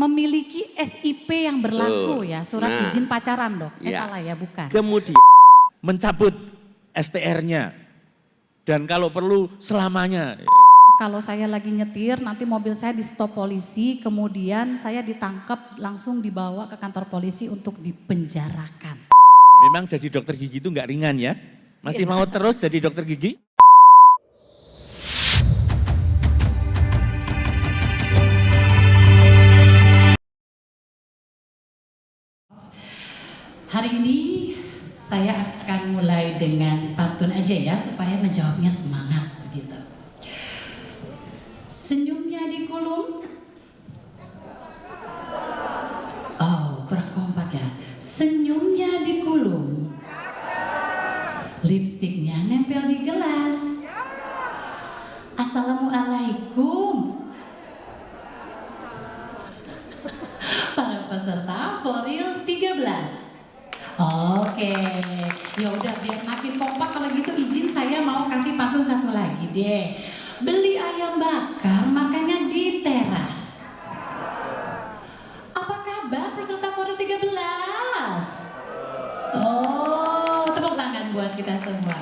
memiliki SIP yang berlaku ya, surat izin pacaran dok. Salah ya, bukan. Kemudian mencabut STR-nya dan kalau perlu selamanya. Kalau saya lagi nyetir, nanti mobil saya di stop polisi, kemudian saya ditangkap langsung dibawa ke kantor polisi untuk dipenjarakan. Memang jadi dokter gigi itu nggak ringan ya. Masih mau terus jadi dokter gigi? Hari ini saya akan mulai dengan pantun aja ya, supaya menjawabnya semangat begitu. Senyumnya dikulum. Oh, kurang kompak ya. Senyumnya dikulum. Lipstiknya nempel di gelas. Assalamualaikum. Para peserta Foril 13. Oke, ya udah biar makin kompak kalau gitu izin saya mau kasih pantun satu lagi deh. Beli ayam bakar makannya di teras. Apa kabar peserta Foril 13? Oh, tepuk tangan buat kita semua.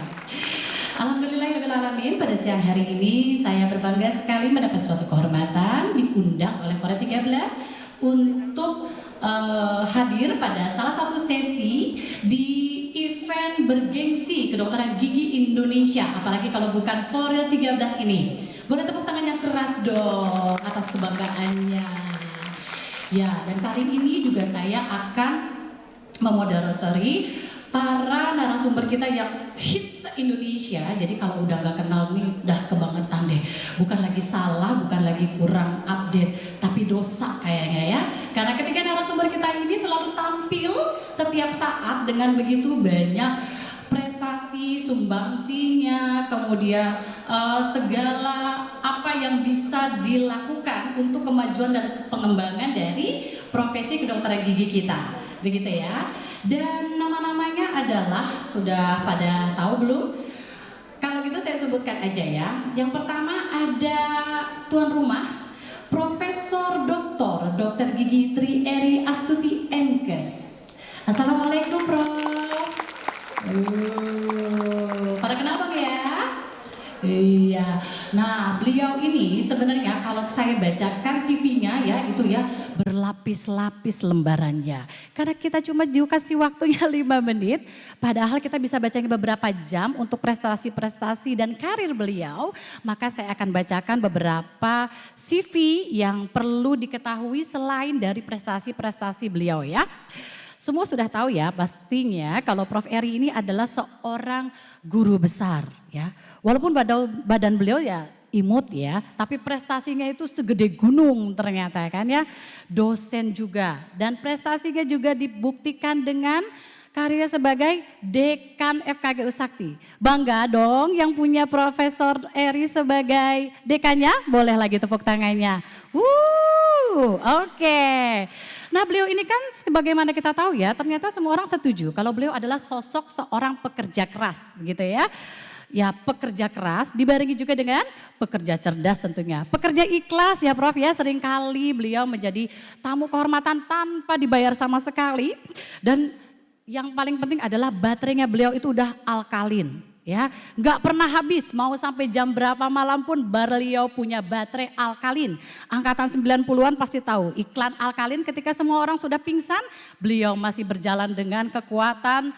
Alhamdulillahirrahmanirrahim, pada siang hari ini saya berbangga sekali mendapat suatu kehormatan diundang oleh Foril 13 untuk hadir pada salah satu sesi di event bergengsi kedokteran gigi Indonesia, apalagi kalau bukan Foril 13 ini. Boleh tepuk tangan yang keras dong atas kebanggaannya. Ya, dan kali ini juga saya akan memoderatori para narasumber kita yang hits Indonesia. Jadi kalau udah nggak kenal nih, udah kebangetan deh. Bukan lagi salah, bukan lagi kurang update, tapi dosa kayaknya ya. Karena ketika narasumber kita ini selalu tampil setiap saat dengan begitu banyak prestasi, sumbangsinya, kemudian segala apa yang bisa dilakukan untuk kemajuan dan pengembangan dari profesi kedokteran gigi kita. Begitu ya. Dan nama-namanya adalah, sudah pada tahu belum? Kalau gitu saya sebutkan aja ya. Yang pertama ada tuan rumah, Profesor Dr. Gigi Tri Eri Astuti Enkes. Assalamualaikum Prof. Pada kenal Bang ya? Iya. Nah, beliau ini sebenarnya kalau saya bacakan CV-nya ya, itu ya berlapis-lapis lembarannya. Karena kita cuma dikasih waktunya 5 menit, padahal kita bisa bacanya beberapa jam untuk prestasi-prestasi dan karir beliau. Maka saya akan bacakan beberapa CV yang perlu diketahui selain dari prestasi-prestasi beliau ya. Semua sudah tahu ya pastinya kalau Prof. Eri ini adalah seorang guru besar ya. Walaupun badan beliau ya imut ya, tapi prestasinya itu segede gunung ternyata kan ya. Dosen juga dan prestasinya juga dibuktikan dengan karirnya sebagai Dekan FKG Sakti. Bangga dong yang punya Profesor Eri sebagai dekannya, boleh lagi tepuk tangannya. Oke. Nah beliau ini kan sebagaimana kita tahu ya, ternyata semua orang setuju kalau beliau adalah sosok seorang pekerja keras begitu ya. Ya pekerja keras dibarengi juga dengan pekerja cerdas tentunya. Pekerja ikhlas ya Prof ya, seringkali beliau menjadi tamu kehormatan tanpa dibayar sama sekali. Dan yang paling penting adalah baterainya beliau itu udah alkalin. Ya, nggak pernah habis, mau sampai jam berapa malam pun beliau punya baterai alkalin. Angkatan 90-an pasti tahu iklan alkalin ketika semua orang sudah pingsan, beliau masih berjalan dengan kekuatan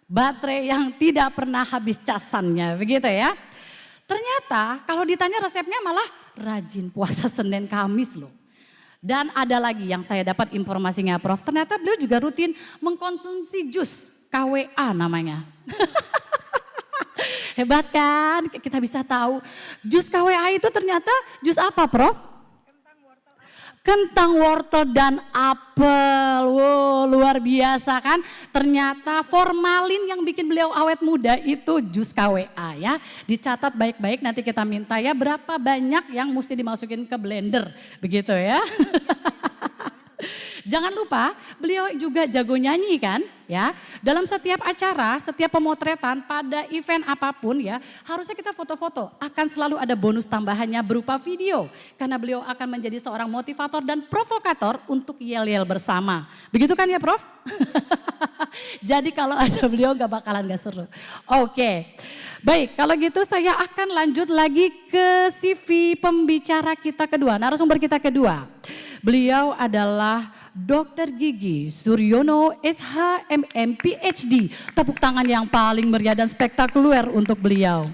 baterai yang tidak pernah habis casannya, begitu ya. Ternyata kalau ditanya resepnya malah rajin puasa Senin Kamis loh. Dan ada lagi yang saya dapat informasinya Prof, ternyata beliau juga rutin mengkonsumsi jus KWA namanya. Hebat kan, kita bisa tahu jus KWA itu ternyata jus apa Prof? Kentang, wortel dan apel. Wow, luar biasa kan. Ternyata formalin yang bikin beliau awet muda itu jus KWA ya. Dicatat baik-baik, nanti kita minta ya berapa banyak yang mesti dimasukin ke blender. Begitu ya. Jangan lupa beliau juga jago nyanyi kan. ya. Dalam setiap acara, setiap pemotretan pada event apapun ya, harusnya kita foto-foto. Akan selalu ada bonus tambahannya berupa video. Karena beliau akan menjadi seorang motivator dan provokator untuk yel-yel bersama. Begitu kan ya Prof? Jadi kalau ada beliau gak bakalan gak seru. Oke, baik kalau gitu saya akan lanjut lagi ke CV pembicara kita kedua, narasumber kita kedua. Beliau adalah Dr. Gigi Suryono SHMM PhD. Tepuk tangan yang paling meriah dan spektakuler untuk beliau.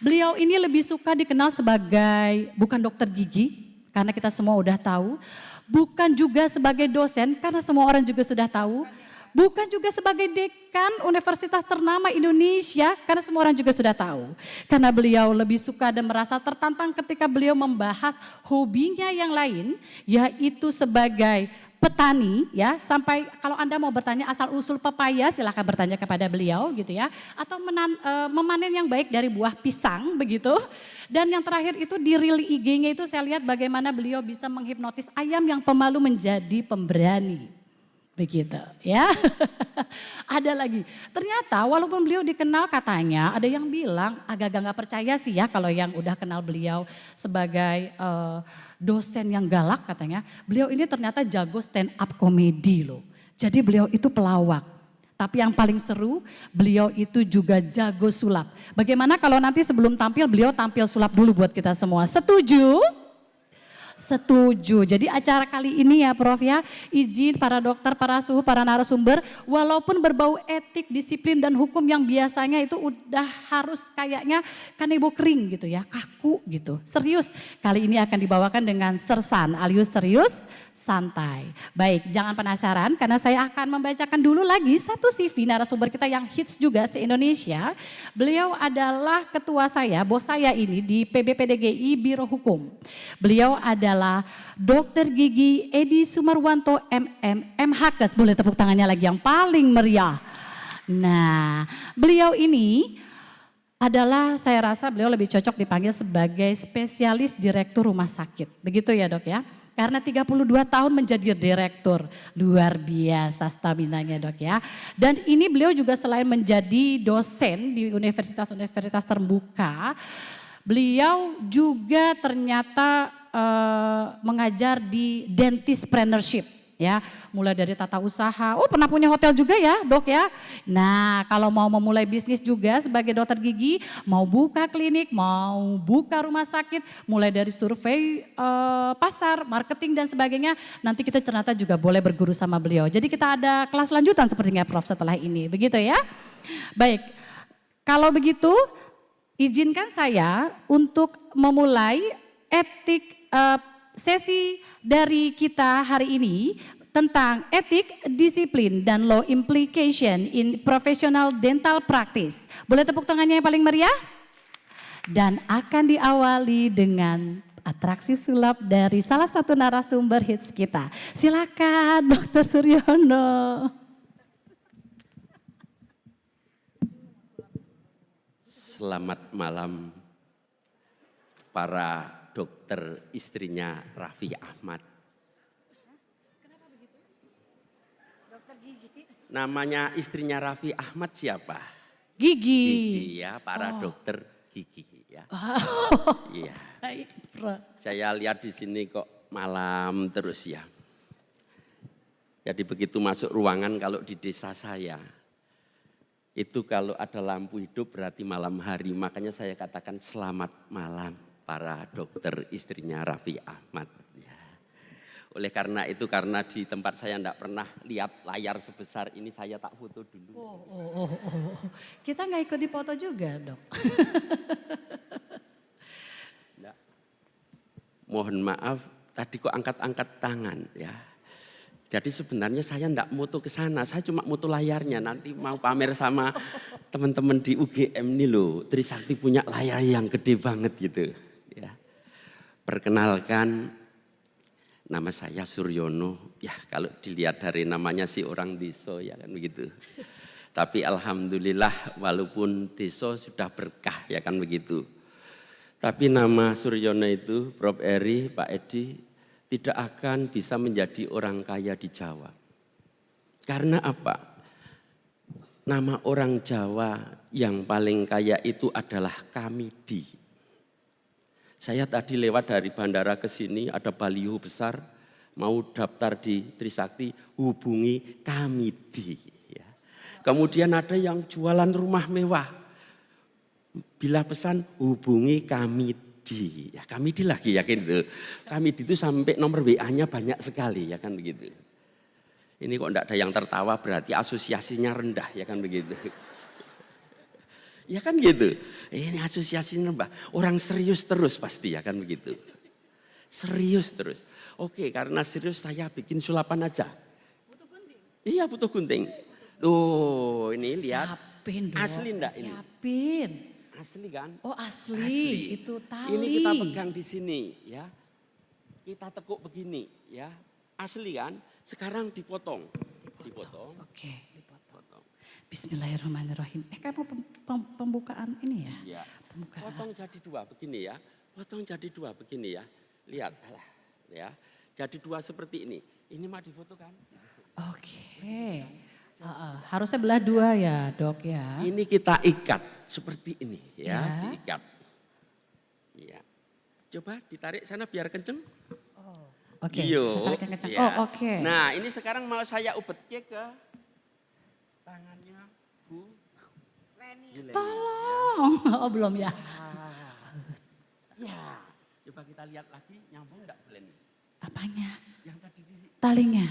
Beliau ini lebih suka dikenal sebagai bukan dokter gigi karena kita semua udah tahu. Bukan juga sebagai dosen karena semua orang juga sudah tahu. Bukan juga sebagai dekan universitas ternama Indonesia karena semua orang juga sudah tahu. Karena beliau lebih suka dan merasa tertantang ketika beliau membahas hobinya yang lain, yaitu sebagai petani ya. Sampai kalau Anda mau bertanya asal usul pepaya silahkan bertanya kepada beliau gitu ya. Atau memanen yang baik dari buah pisang begitu. Dan yang terakhir itu di reel IG-nya itu saya lihat bagaimana beliau bisa menghipnotis ayam yang pemalu menjadi pemberani. Begitu ya. Ada lagi. Ternyata walaupun beliau dikenal katanya ada yang bilang agak-agak gak percaya sih ya kalau yang udah kenal beliau sebagai dosen yang galak katanya. Beliau ini ternyata jago stand up comedy loh. Jadi beliau itu pelawak. Tapi yang paling seru beliau itu juga jago sulap. Bagaimana kalau nanti sebelum tampil beliau tampil sulap dulu buat kita semua. Setuju? Setuju. Jadi acara kali ini ya Prof ya, izin para dokter, para suhu, para narasumber, walaupun berbau etik, disiplin dan hukum yang biasanya itu udah harus kayaknya kanebo kering gitu ya, kaku gitu. Serius, kali ini akan dibawakan dengan sersan alias serius, santai. Baik, jangan penasaran karena saya akan membacakan dulu lagi satu CV narasumber kita yang hits juga se-Indonesia. Beliau adalah ketua saya, bos saya ini di PBPDGI Biro Hukum. Beliau adalah Dr. Gigi Edi Sumarwanto MM MHKes. Boleh tepuk tangannya lagi yang paling meriah. Nah, beliau ini adalah saya rasa beliau lebih cocok dipanggil sebagai spesialis direktur rumah sakit. Begitu ya Dok ya. Karena 32 tahun menjadi direktur, luar biasa staminanya Dok ya. Dan ini beliau juga selain menjadi dosen di universitas-universitas terbuka, beliau juga ternyata mengajar di dentistpreneurship. Ya, mulai dari tata usaha. Oh, pernah punya hotel juga ya, Dok ya. Nah, kalau mau memulai bisnis juga sebagai dokter gigi, mau buka klinik, mau buka rumah sakit, mulai dari survei pasar, marketing dan sebagainya, nanti kita ternyata juga boleh berguru sama beliau. Jadi kita ada kelas lanjutan sepertinya Prof setelah ini, begitu ya. Baik. Kalau begitu, izinkan saya untuk memulai etik sesi dari kita hari ini tentang etik, disiplin, dan law implication in professional dental practice. Boleh tepuk tangannya yang paling meriah? Dan akan diawali dengan atraksi sulap dari salah satu narasumber hits kita. Silakan Dr. Suryono. Selamat malam para dokter istrinya Raffi Ahmad. Kenapa begitu? Dokter gigi. Namanya istrinya Raffi Ahmad siapa? Gigi. Gigi ya, para dokter gigi ya. Iya. Baik, Bro. Saya lihat di sini kok malam terus ya. Jadi begitu masuk ruangan kalau di desa saya, itu kalau ada lampu hidup berarti malam hari. Makanya saya katakan selamat malam para dokter istrinya Raffi Ahmad. Ya. Oleh karena itu, karena di tempat saya tidak pernah lihat layar sebesar ini, saya tak foto dulu. Oh. Kita nggak ikut dipoto juga Dok. Nah, mohon maaf, tadi kok angkat-angkat tangan ya. Jadi sebenarnya saya tidak moto ke sana, saya cuma moto layarnya. Nanti mau pamer sama teman-teman di UGM nih loh, Trisakti punya layar yang gede banget gitu. Ya. Perkenalkan, nama saya Suryono. Ya kalau dilihat dari namanya sih orang Deso ya kan begitu. Tapi alhamdulillah walaupun Deso sudah berkah ya kan begitu. Tapi nama Suryono itu, Prof. Eri, Pak Edi, tidak akan bisa menjadi orang kaya di Jawa. Karena apa? Nama orang Jawa yang paling kaya itu adalah Kamidi. Saya tadi lewat dari bandara ke sini, ada baliho besar, mau daftar di Trisakti, hubungi Kamidi. Ya. Kemudian ada yang jualan rumah mewah, bila pesan hubungi Kamidi. Ya Kamidi lagi yakin tuh. Kamidi itu sampai nomor WA-nya banyak sekali ya kan begitu. Ini kok enggak ada yang tertawa berarti asosiasinya rendah ya kan begitu. Ya kan gitu. Ini asosiasinya rendah. Orang serius terus pasti ya kan begitu. Serius terus. Oke, karena serius saya bikin sulapan aja. Butuh gunting? Iya butuh gunting. Loh ini lihat. Siapin dong. Asli enggak ini? Siapin. Asli kan? Oh asli. Itu tali. Ini kita pegang di sini ya. Kita tekuk begini ya. Asli kan? Sekarang dipotong. Dipotong. Oke, dipotong. Bismillahirrahmanirrahim. Kamu pembukaan ini ya? Iya. Pembukaan. Potong jadi dua begini ya. Potong jadi dua begini ya. Lihat ya. Jadi dua seperti ini. Ini mah difoto kan? Oke. Harusnya belah dua ya dok ya. Ini kita ikat seperti ini ya. Diikat. Iya. Coba ditarik sana biar kenceng. Oke. Okay. Ya. Oh oke. Nah ini sekarang mau saya ubetnya ke tangannya Bu Leni. Tolong. Oh belum ya. Ya. Coba kita lihat lagi nyambung enggak Bu Leni? Apanya? Yang tadi di talinya.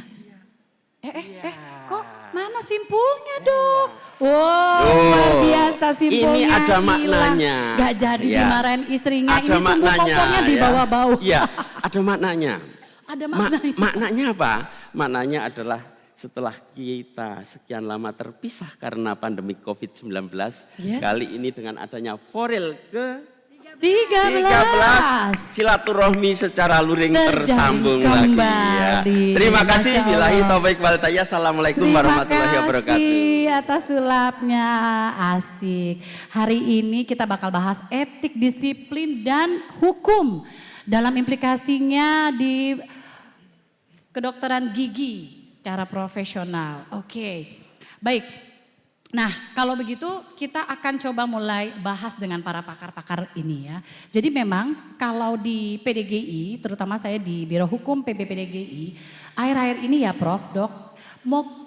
Iya. Kok mana simpulnya dok? Wow, luar biasa simpulnya. Ini ada maknanya. Gak jadi dimarahin istrinya. Ada ini sungguh kompornya di bawah bau. Iya, ada maknanya. Ada maknanya. Maknanya apa? Maknanya adalah setelah kita sekian lama terpisah karena pandemi COVID-19. Yes. Kali ini dengan adanya Forel ke 13. silaturahmi secara luring tersambung kembali. lagi ya. Terima kasih. Billahi taufik wal hidayah. Assalamualaikum warahmatullahi wabarakatuh. Terima kasih atas sulapnya, asik. Hari ini kita bakal bahas etik, disiplin dan hukum dalam implikasinya di kedokteran gigi secara profesional. Oke. Baik. Nah, kalau begitu kita akan coba mulai bahas dengan para pakar-pakar ini ya. Jadi memang kalau di PDGI, terutama saya di Biro Hukum PBPDGI, akhir-akhir ini ya Prof, Dok,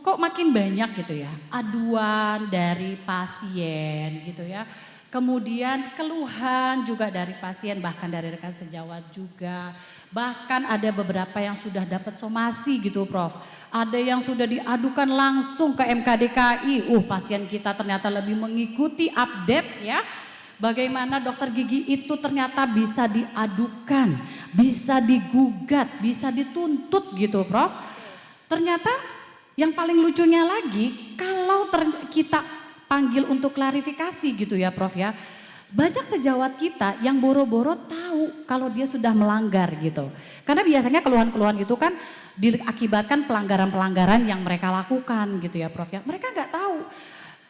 kok makin banyak gitu ya, aduan dari pasien gitu ya. Kemudian keluhan juga dari pasien, bahkan dari rekan sejawat juga. Bahkan ada beberapa yang sudah dapat somasi gitu Prof. Ada yang sudah diadukan langsung ke MKDKI. Pasien kita ternyata lebih mengikuti update ya. Bagaimana dokter gigi itu ternyata bisa diadukan, bisa digugat, bisa dituntut gitu Prof. Ternyata yang paling lucunya lagi kalau kita panggil untuk klarifikasi gitu ya Prof ya. Banyak sejawat kita yang boro-boro tahu kalau dia sudah melanggar gitu. Karena biasanya keluhan-keluhan itu kan diakibatkan pelanggaran-pelanggaran yang mereka lakukan gitu ya Prof ya. Mereka nggak tahu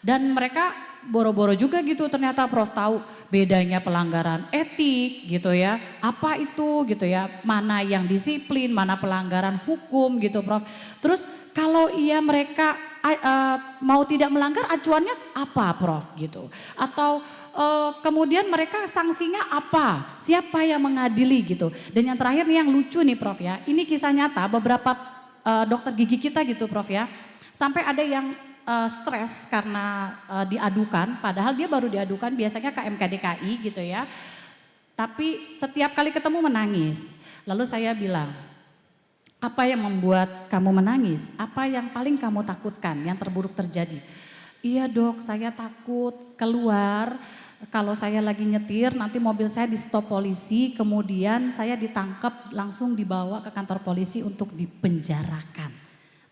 dan mereka boro-boro juga gitu ternyata Prof tahu bedanya pelanggaran etik gitu ya. Apa itu gitu ya, mana yang disiplin, mana pelanggaran hukum gitu Prof. Terus kalau mereka mau tidak melanggar acuannya apa Prof gitu. Atau kemudian mereka sanksinya apa, siapa yang mengadili gitu. Dan yang terakhir nih yang lucu nih Prof ya, ini kisah nyata beberapa dokter gigi kita gitu Prof ya. Sampai ada yang stres karena diadukan, padahal dia baru diadukan biasanya ke MKDKI gitu ya. Tapi setiap kali ketemu menangis. Lalu saya bilang, apa yang membuat kamu menangis? Apa yang paling kamu takutkan, yang terburuk terjadi? Iya dok, saya takut keluar kalau saya lagi nyetir nanti mobil saya di stop polisi, kemudian saya ditangkap langsung dibawa ke kantor polisi untuk dipenjarakan.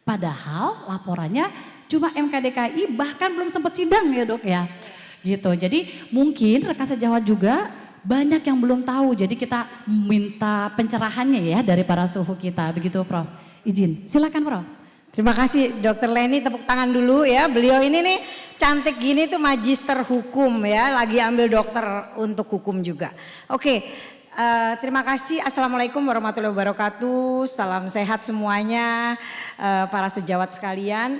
Padahal laporannya cuma MKDKI, bahkan belum sempat sidang ya dok ya. Gitu, jadi mungkin rekan sejawat juga banyak yang belum tahu, jadi kita minta pencerahannya ya dari para suhu kita, begitu Prof. Izin, silakan Prof. Terima kasih Dokter Leni, tepuk tangan dulu ya. Beliau ini nih cantik gini tuh magister hukum ya, lagi ambil dokter untuk hukum juga. Oke, terima kasih. Assalamualaikum warahmatullahi wabarakatuh. Salam sehat semuanya para sejawat sekalian.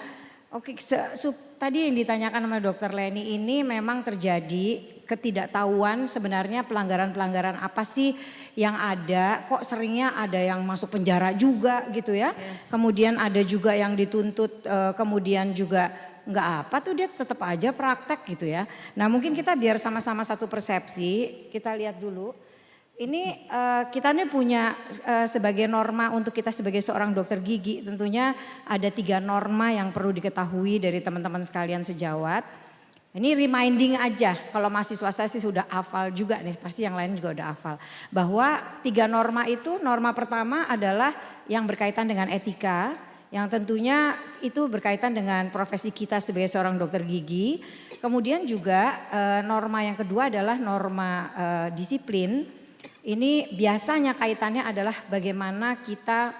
Oke, tadi yang ditanyakan sama Dokter Leni ini memang terjadi ketidaktahuan sebenarnya pelanggaran-pelanggaran apa sih yang ada, kok seringnya ada yang masuk penjara juga gitu ya. Yes. Kemudian ada juga yang dituntut, kemudian juga nggak apa tuh dia tetap aja praktek gitu ya. Nah mungkin kita biar sama-sama satu persepsi, kita lihat dulu. Ini kita nih punya sebagai norma untuk kita sebagai seorang dokter gigi, tentunya ada 3 norma yang perlu diketahui dari teman-teman sekalian sejawat. Ini reminding aja, kalau mahasiswa saya sih sudah hafal juga nih, pasti yang lain juga udah hafal. Bahwa 3 norma itu, norma pertama adalah yang berkaitan dengan etika, yang tentunya itu berkaitan dengan profesi kita sebagai seorang dokter gigi. Kemudian juga norma yang kedua adalah norma disiplin. Ini biasanya kaitannya adalah bagaimana kita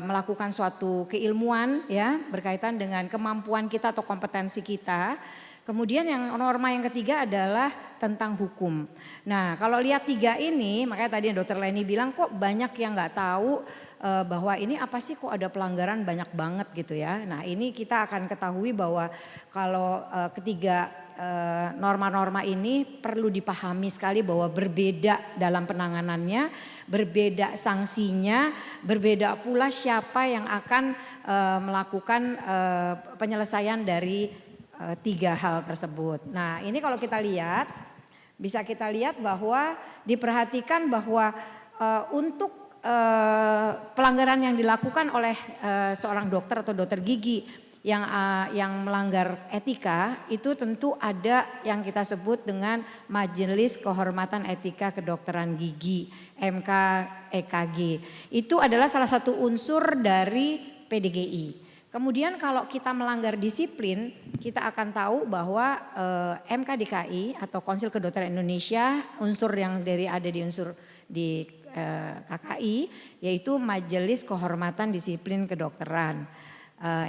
melakukan suatu keilmuan ya berkaitan dengan kemampuan kita atau kompetensi kita. Kemudian yang norma yang ketiga adalah tentang hukum. Nah kalau lihat 3 ini makanya tadi Dokter Leni bilang kok banyak yang nggak tahu bahwa ini apa sih kok ada pelanggaran banyak banget gitu ya. Nah ini kita akan ketahui bahwa kalau ketiga norma-norma ini perlu dipahami sekali bahwa berbeda dalam penanganannya, berbeda sanksinya, berbeda pula siapa yang akan melakukan penyelesaian dari 3 hal tersebut. Nah ini kalau kita lihat, bisa kita lihat bahwa diperhatikan bahwa untuk pelanggaran yang dilakukan oleh seorang dokter atau dokter gigi yang melanggar etika itu tentu ada yang kita sebut dengan Majelis Kehormatan Etika Kedokteran Gigi MKEKG. Itu adalah salah satu unsur dari PDGI. Kemudian kalau kita melanggar disiplin, kita akan tahu bahwa MKDKI atau Konsil Kedokteran Indonesia, unsur yang ada di unsur di KKI, yaitu Majelis Kehormatan Disiplin Kedokteran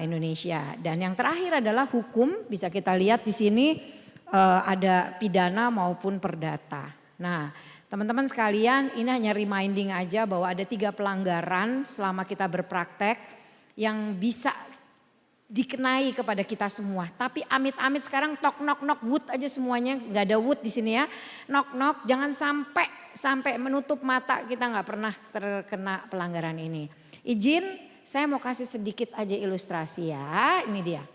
Indonesia. Dan yang terakhir adalah hukum, bisa kita lihat di sini ada pidana maupun perdata. Nah, teman-teman sekalian, ini hanya reminding aja bahwa ada 3 pelanggaran selama kita berpraktek yang bisa dikenai kepada kita semua. Tapi amit-amit sekarang knock wood aja semuanya, nggak ada wood di sini ya. Knock, jangan sampai menutup mata kita nggak pernah terkena pelanggaran ini. Izin, saya mau kasih sedikit aja ilustrasi ya, ini dia.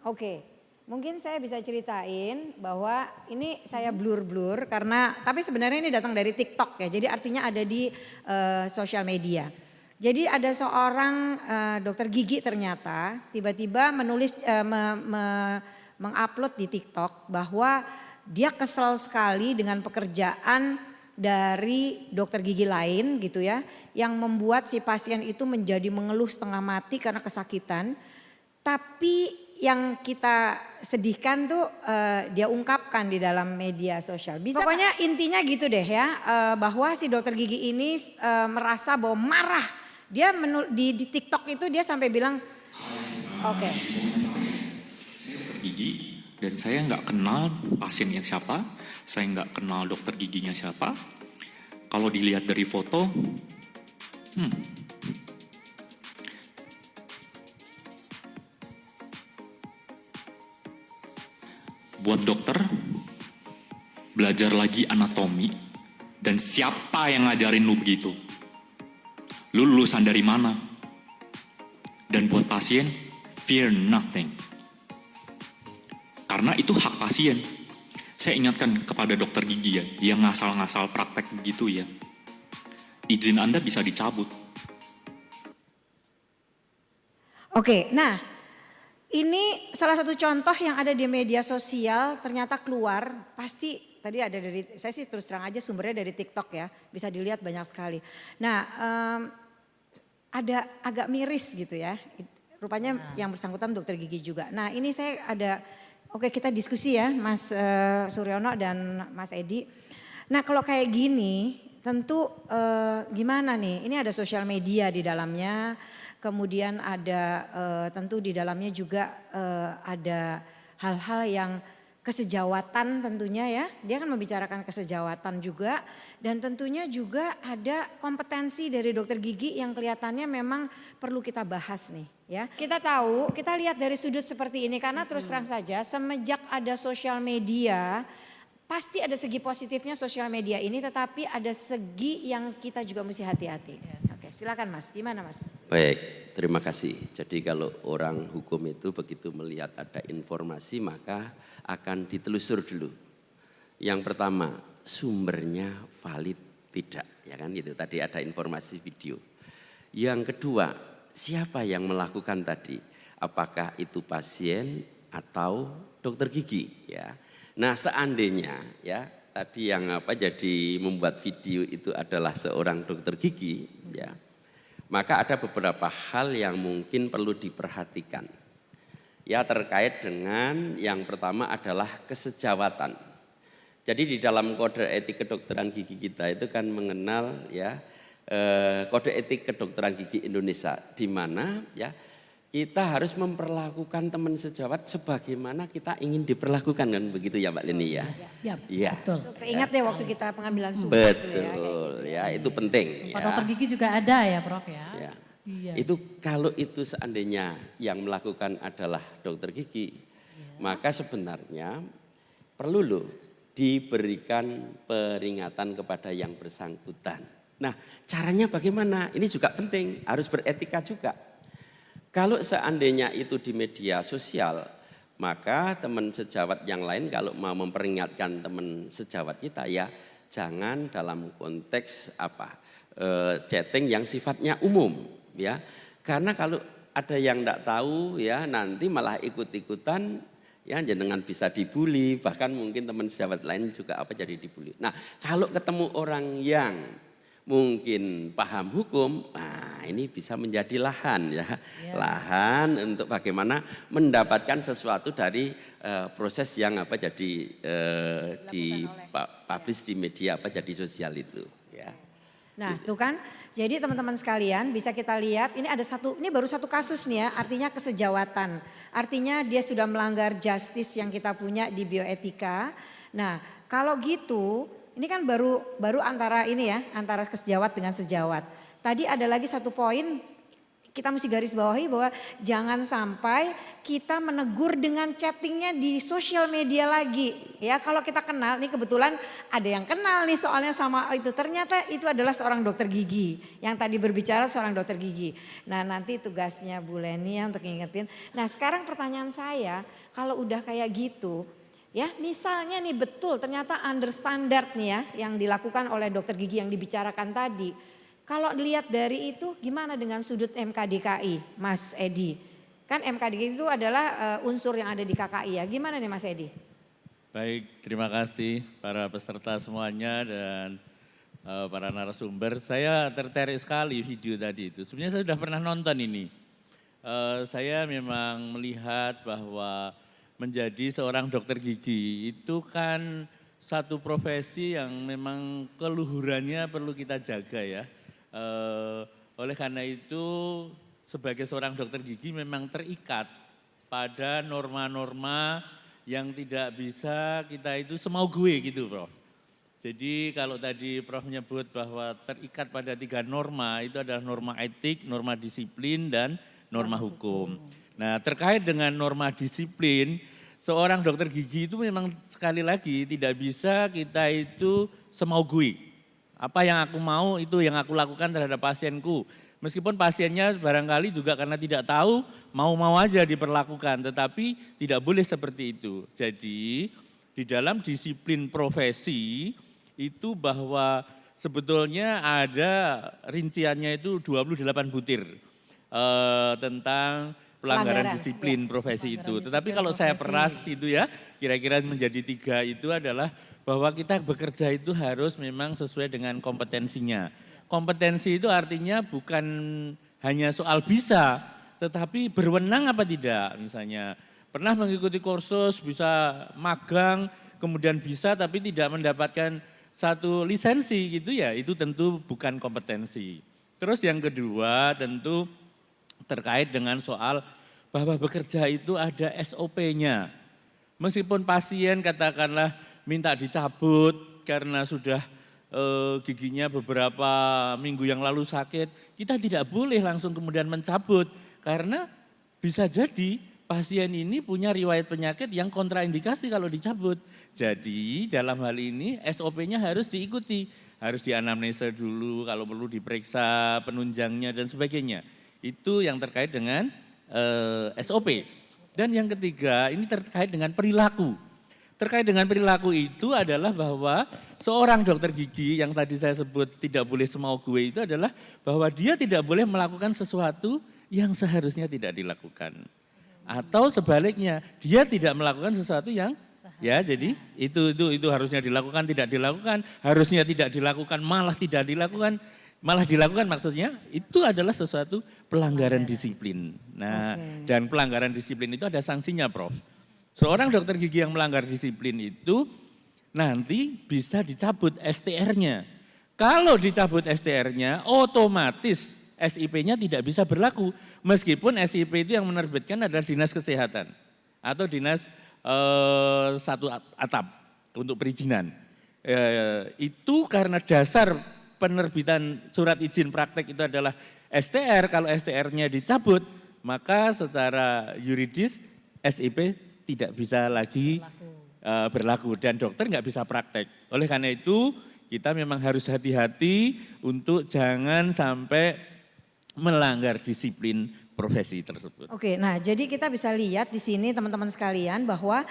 Oke, mungkin saya bisa ceritain bahwa ini saya blur karena, tapi sebenarnya ini datang dari TikTok ya, jadi artinya ada di sosial media. Jadi ada seorang dokter gigi ternyata tiba-tiba menulis, mengupload di TikTok bahwa dia kesel sekali dengan pekerjaan dari dokter gigi lain gitu ya, yang membuat si pasien itu menjadi mengeluh setengah mati karena kesakitan. Tapi yang kita sedihkan tuh dia ungkapkan di dalam media sosial. Pokoknya intinya gitu deh ya, bahwa si dokter gigi ini merasa bahwa marah. Dia di TikTok itu dia sampai bilang, oke. Saya dokter gigi dan saya nggak kenal pasiennya siapa, saya nggak kenal dokter giginya siapa. Kalau dilihat dari foto, buat dokter belajar lagi anatomi dan siapa yang ngajarin lu begitu? Lu lulusan dari mana? Dan buat pasien, fear nothing. Karena itu hak pasien. Saya ingatkan kepada dokter gigi ya, yang ngasal-ngasal praktek begitu ya. Izin Anda bisa dicabut. Oke, nah ini salah satu contoh yang ada di media sosial ternyata keluar, pasti tadi ada dari, saya sih terus terang aja sumbernya dari TikTok ya, bisa dilihat banyak sekali. Nah ada agak miris gitu ya, rupanya yang bersangkutan dokter gigi juga. Nah ini saya ada, oke kita diskusi ya Mas Suryono dan Mas Edi. Nah kalau kayak gini tentu gimana nih, ini ada sosial media di dalamnya, kemudian ada tentu di dalamnya juga ada hal-hal yang kesejawatan tentunya ya. Dia akan membicarakan kesejawatan juga dan tentunya juga ada kompetensi dari dokter gigi yang kelihatannya memang perlu kita bahas nih ya. Kita tahu, kita lihat dari sudut seperti ini karena terus terang saja semenjak ada sosial media pasti ada segi positifnya sosial media ini tetapi ada segi yang kita juga mesti hati-hati. Oke, silakan Mas. Gimana Mas? Baik, terima kasih. Jadi kalau orang hukum itu begitu melihat ada informasi maka akan ditelusur dulu. Yang pertama, sumbernya valid tidak, ya kan itu tadi ada informasi video. Yang kedua, siapa yang melakukan tadi? Apakah itu pasien atau dokter gigi, ya. Nah, seandainya ya tadi yang jadi membuat video itu adalah seorang dokter gigi, ya. Maka ada beberapa hal yang mungkin perlu diperhatikan. Ya, terkait dengan yang pertama adalah kesejawatan. Jadi di dalam kode etik kedokteran gigi kita itu kan mengenal ya kode etik kedokteran gigi Indonesia di mana ya kita harus memperlakukan teman sejawat sebagaimana kita ingin diperlakukan kan begitu ya Mbak Leni ya. Siap, Ya. betul. Keingat deh waktu kita pengambilan sumpah itu ya. Betul, ya itu penting. Sumpah Ya. dokter gigi juga ada ya Prof ya. Ya. Iya. Itu kalau itu seandainya yang melakukan adalah dokter gigi, maka sebenarnya perlu loh diberikan peringatan kepada yang bersangkutan. Nah, caranya bagaimana? Ini juga penting, harus beretika juga. Kalau seandainya itu di media sosial, maka teman sejawat yang lain kalau mau memperingatkan teman sejawat kita ya jangan dalam konteks chatting yang sifatnya umum ya. Karena kalau ada yang tidak tahu ya nanti malah ikut-ikutan ya jenengan bisa dibully, bahkan mungkin teman sejawat lain juga jadi dibully. Nah, kalau ketemu orang yang mungkin paham hukum, nah ini bisa menjadi lahan ya, lahan untuk bagaimana mendapatkan sesuatu dari proses yang publish di media jadi sosial itu ya. Nah, tuh kan. Jadi teman-teman sekalian bisa kita lihat ini ini baru satu kasus nih ya, artinya kesejawatan. Artinya dia sudah melanggar justice yang kita punya di bioetika. Nah, kalau gitu ini kan baru antara ini ya, antara kesejawat dengan sejawat. Tadi ada lagi satu poin kita mesti garis bawahi bahwa jangan sampai kita menegur dengan chattingnya di sosial media lagi. Ya kalau kita kenal, nih kebetulan ada yang kenal nih soalnya sama itu. Ternyata itu adalah seorang dokter gigi. Yang tadi berbicara seorang dokter gigi. Nah nanti tugasnya Bu Leni ya untuk ngingetin. Nah sekarang pertanyaan saya, kalau udah kayak gitu, ya misalnya nih betul ternyata under standard nih ya yang dilakukan oleh dokter gigi yang dibicarakan tadi. Kalau dilihat dari itu gimana dengan sudut MKDKI Mas Edi? Kan MKDKI itu adalah unsur yang ada di KKI ya. Gimana nih Mas Edi? Baik, terima kasih para peserta semuanya dan para narasumber. Saya tertarik sekali video tadi itu. Sebenarnya saya sudah pernah nonton ini. Saya memang melihat bahwa menjadi seorang dokter gigi itu kan satu profesi yang memang keluhurannya perlu kita jaga ya. Oleh karena itu sebagai seorang dokter gigi memang terikat pada norma-norma yang tidak bisa kita itu semau gue gitu Prof. Jadi kalau tadi Prof menyebut bahwa terikat pada 3 norma itu adalah norma etik, norma disiplin dan norma hukum. Nah terkait dengan norma disiplin seorang dokter gigi itu memang sekali lagi tidak bisa kita itu semau gue. Apa yang aku mau itu yang aku lakukan terhadap pasienku. Meskipun pasiennya barangkali juga karena tidak tahu mau-mau aja diperlakukan. Tetapi tidak boleh seperti itu. Jadi di dalam disiplin profesi itu bahwa sebetulnya ada rinciannya itu 28 butir tentang pelanggaran disiplin profesi itu. Tetapi kalau saya peras itu ya kira-kira menjadi 3 itu adalah bahwa kita bekerja itu harus memang sesuai dengan kompetensinya. Kompetensi itu artinya bukan hanya soal bisa, tetapi berwenang apa tidak. Misalnya pernah mengikuti kursus, bisa magang, kemudian bisa tapi tidak mendapatkan satu lisensi gitu ya, itu tentu bukan kompetensi. Terus yang kedua tentu terkait dengan soal bahwa bekerja itu ada SOP-nya. Meskipun pasien katakanlah minta dicabut karena sudah giginya beberapa minggu yang lalu sakit, kita tidak boleh langsung kemudian mencabut karena bisa jadi pasien ini punya riwayat penyakit yang kontraindikasi kalau dicabut. Jadi dalam hal ini SOP-nya harus diikuti, harus dianamnesa dulu, kalau perlu diperiksa penunjangnya dan sebagainya. Itu yang terkait dengan SOP. Dan yang ketiga ini terkait dengan perilaku. Terkait dengan perilaku itu adalah bahwa seorang dokter gigi yang tadi saya sebut tidak boleh semau gue itu adalah bahwa dia tidak boleh melakukan sesuatu yang seharusnya tidak dilakukan. Atau sebaliknya, dia tidak melakukan sesuatu yang jadi itu harusnya dilakukan, tidak dilakukan, harusnya tidak dilakukan, malah tidak dilakukan. Malah dilakukan maksudnya itu adalah sesuatu pelanggaran disiplin. Nah, dan pelanggaran disiplin itu ada sanksinya, Prof. Seorang dokter gigi yang melanggar disiplin itu nanti bisa dicabut STR-nya. Kalau dicabut STR-nya, otomatis SIP-nya tidak bisa berlaku. Meskipun SIP itu yang menerbitkan adalah Dinas Kesehatan atau Dinas satu atap untuk perizinan. Itu karena dasar penerbitan surat izin praktek itu adalah STR, kalau STR-nya dicabut, maka secara yuridis SIP tidak bisa lagi berlaku dan dokter nggak bisa praktek. Oleh karena itu kita memang harus hati-hati untuk jangan sampai melanggar disiplin profesi tersebut. Oke, nah jadi kita bisa lihat di sini teman-teman sekalian bahwa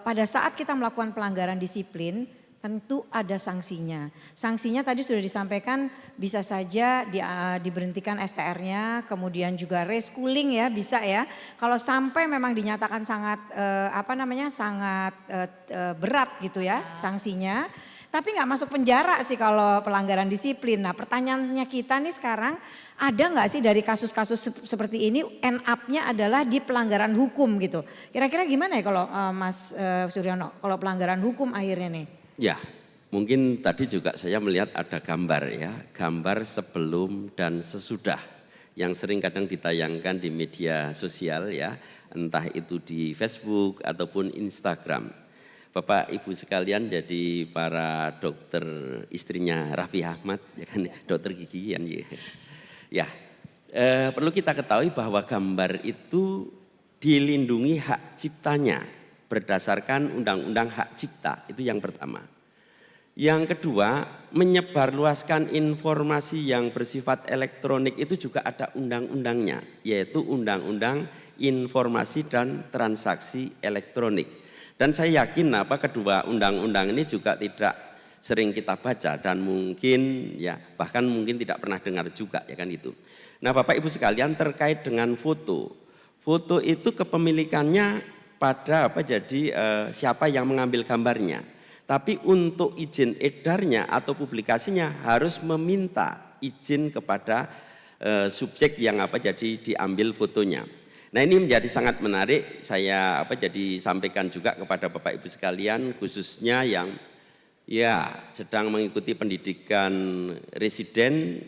pada saat kita melakukan pelanggaran disiplin, tentu ada sanksinya. Sanksinya tadi sudah disampaikan bisa saja diberhentikan STR-nya, kemudian juga reschooling ya bisa ya. Kalau sampai memang dinyatakan sangat sangat berat gitu ya sanksinya. Tapi nggak masuk penjara sih kalau pelanggaran disiplin. Nah pertanyaannya kita nih sekarang ada nggak sih dari kasus-kasus seperti ini end up-nya adalah di pelanggaran hukum gitu. Kira-kira gimana ya kalau Mas Suryono kalau pelanggaran hukum akhirnya nih? Ya, mungkin tadi juga saya melihat ada gambar ya, gambar sebelum dan sesudah yang sering kadang ditayangkan di media sosial ya, entah itu di Facebook ataupun Instagram. Bapak Ibu sekalian jadi para dokter istrinya Raffi Ahmad, ya kan, dokter gigi kan ya. Perlu kita ketahui bahwa gambar itu dilindungi hak ciptanya berdasarkan Undang-Undang Hak Cipta, itu yang pertama. Yang kedua, menyebarluaskan informasi yang bersifat elektronik itu juga ada undang-undangnya, yaitu Undang-Undang Informasi dan Transaksi Elektronik. Dan saya yakin kedua undang-undang ini juga tidak sering kita baca dan mungkin ya bahkan mungkin tidak pernah dengar juga ya kan itu. Nah Bapak Ibu sekalian terkait dengan foto, foto itu kepemilikannya pada siapa yang mengambil gambarnya. Tapi untuk izin edarnya atau publikasinya harus meminta izin kepada subjek yang diambil fotonya. Nah ini menjadi sangat menarik, saya sampaikan juga kepada Bapak Ibu sekalian khususnya yang sedang mengikuti pendidikan residen.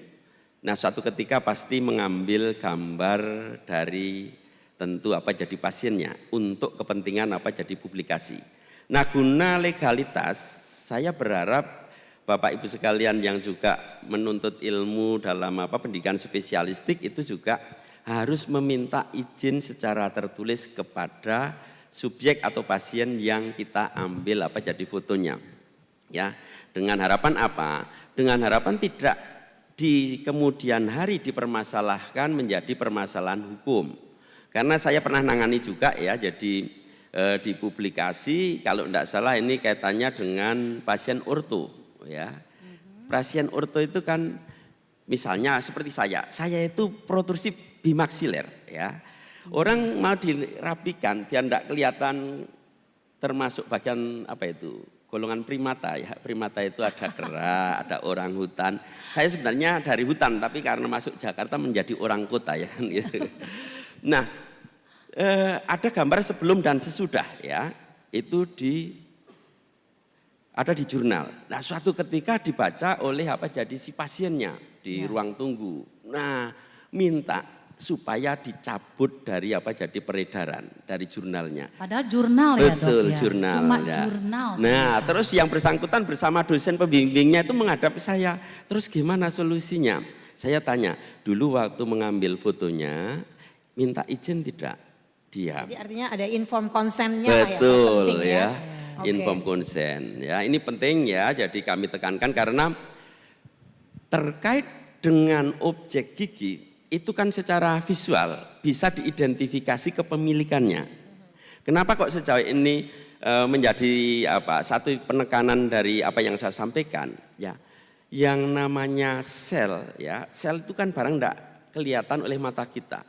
Nah suatu ketika pasti mengambil gambar dari tentu jadi pasiennya untuk kepentingan jadi publikasi. Nah guna legalitas saya berharap Bapak Ibu sekalian yang juga menuntut ilmu dalam pendidikan spesialistik itu juga harus meminta izin secara tertulis kepada subjek atau pasien yang kita ambil jadi fotonya. Ya, dengan harapan apa? Dengan harapan tidak di kemudian hari dipermasalahkan menjadi permasalahan hukum. Karena saya pernah nangani juga ya, jadi di publikasi kalau tidak salah ini kaitannya dengan pasien orto ya. Pasien orto itu kan misalnya seperti saya itu protrusi bimaksiler ya. Orang mau dirapikan biar tidak kelihatan termasuk bagian golongan primata ya. Primata itu ada kera, ada orang hutan. Saya sebenarnya dari hutan tapi karena masuk Jakarta menjadi orang kota ya kan gitu. Nah, ada gambar sebelum dan sesudah ya. Itu ada di jurnal. Nah, suatu ketika dibaca oleh si pasiennya di ruang tunggu. Nah, minta supaya dicabut dari jadi peredaran dari jurnalnya. Padahal jurnal ya dok Betul, ya. jurnal. Cuma ya. jurnal. Nah, terus yang bersangkutan bersama dosen pembimbingnya itu menghadap saya. Terus gimana solusinya? Saya tanya, dulu waktu mengambil fotonya, minta izin tidak? Dia. Jadi artinya ada inform konsennya lah ya. Betul penting ya. Oke. Inform konsen. Ya, ini penting ya. Jadi kami tekankan karena terkait dengan objek gigi itu kan secara visual bisa diidentifikasi kepemilikannya. Kenapa kok sejauh ini menjadi satu penekanan dari apa yang saya sampaikan ya. Yang namanya sel ya, sel itu kan barang tidak kelihatan oleh mata kita.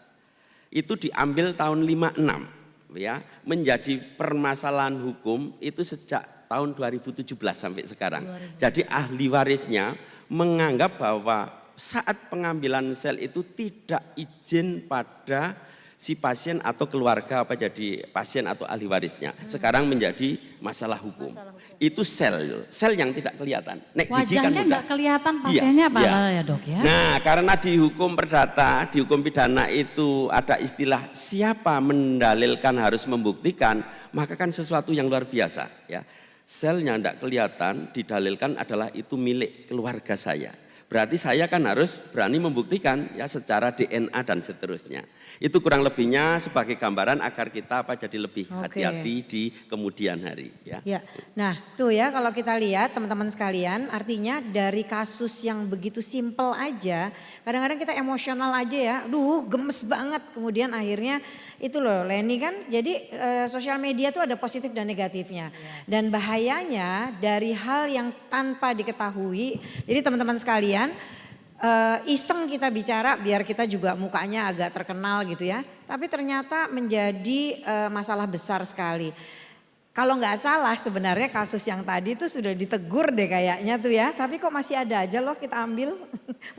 Itu diambil tahun 56 ya, menjadi permasalahan hukum itu sejak tahun 2017 sampai sekarang. Jadi ahli warisnya menganggap bahwa saat pengambilan sel itu tidak izin pada si pasien atau keluarga jadi pasien atau ahli warisnya. Sekarang menjadi masalah hukum. Itu sel yang tidak kelihatan. Nek gigi kan Wajahnya nggak kelihatan pasiennya padahal ya dok ya. Nah, karena di hukum perdata, di hukum pidana itu ada istilah siapa mendalilkan harus membuktikan, maka kan sesuatu yang luar biasa ya. Selnya tidak kelihatan, didalilkan adalah itu milik keluarga saya. Berarti saya kan harus berani membuktikan ya secara DNA dan seterusnya. Itu kurang lebihnya sebagai gambaran agar kita jadi lebih hati-hati di kemudian hari ya. Ya. Nah, tuh ya kalau kita lihat teman-teman sekalian, artinya dari kasus yang begitu simpel aja, kadang-kadang kita emosional aja ya. Duh, gemes banget. Kemudian akhirnya itu loh Leni kan, jadi sosial media tuh ada positif dan negatifnya. Dan bahayanya dari hal yang tanpa diketahui, jadi teman-teman sekalian iseng kita bicara biar kita juga mukanya agak terkenal gitu ya. Tapi ternyata menjadi masalah besar sekali. Kalau nggak salah sebenarnya kasus yang tadi tuh sudah ditegur deh kayaknya tuh ya. Tapi kok masih ada aja loh kita ambil,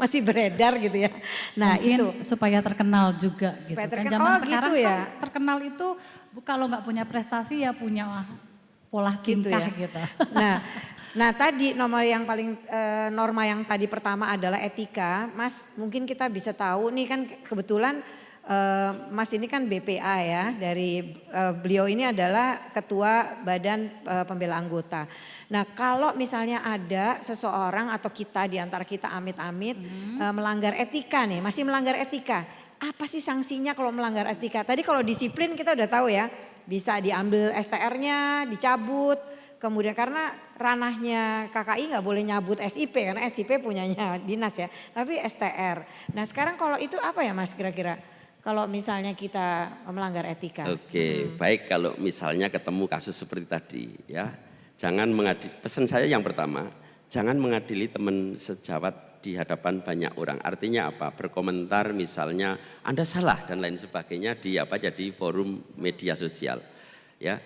masih beredar gitu ya. Nah Mungkin itu. supaya terkenal juga gitu Supaya kan. terkenal. Zaman Oh, sekarang gitu ya. kan terkenal itu kalau nggak punya prestasi ya punya pola tingkah ya. gitu. Nah tadi nomor yang paling norma yang tadi pertama adalah etika. Mas mungkin kita bisa tahu nih kan kebetulan Mas ini kan BPA ya, dari beliau ini adalah Ketua Badan Pembela Anggota. Nah kalau misalnya ada seseorang atau kita di antara kita amit-amit melanggar etika nih, masih melanggar etika. Apa sih sanksinya kalau melanggar etika? Tadi kalau disiplin kita udah tahu ya, bisa diambil STR-nya, dicabut. Kemudian karena ranahnya KKI nggak boleh nyabut SIP karena SIP punyanya dinas ya, tapi STR. Nah sekarang kalau itu apa ya Mas kira-kira? Kalau misalnya kita melanggar etika. Oke, baik kalau misalnya ketemu kasus seperti tadi ya. Jangan mengadili, pesan saya yang pertama, jangan mengadili teman sejawat di hadapan banyak orang. Artinya apa? Berkomentar misalnya Anda salah dan lain sebagainya di jadi forum media sosial. Ya.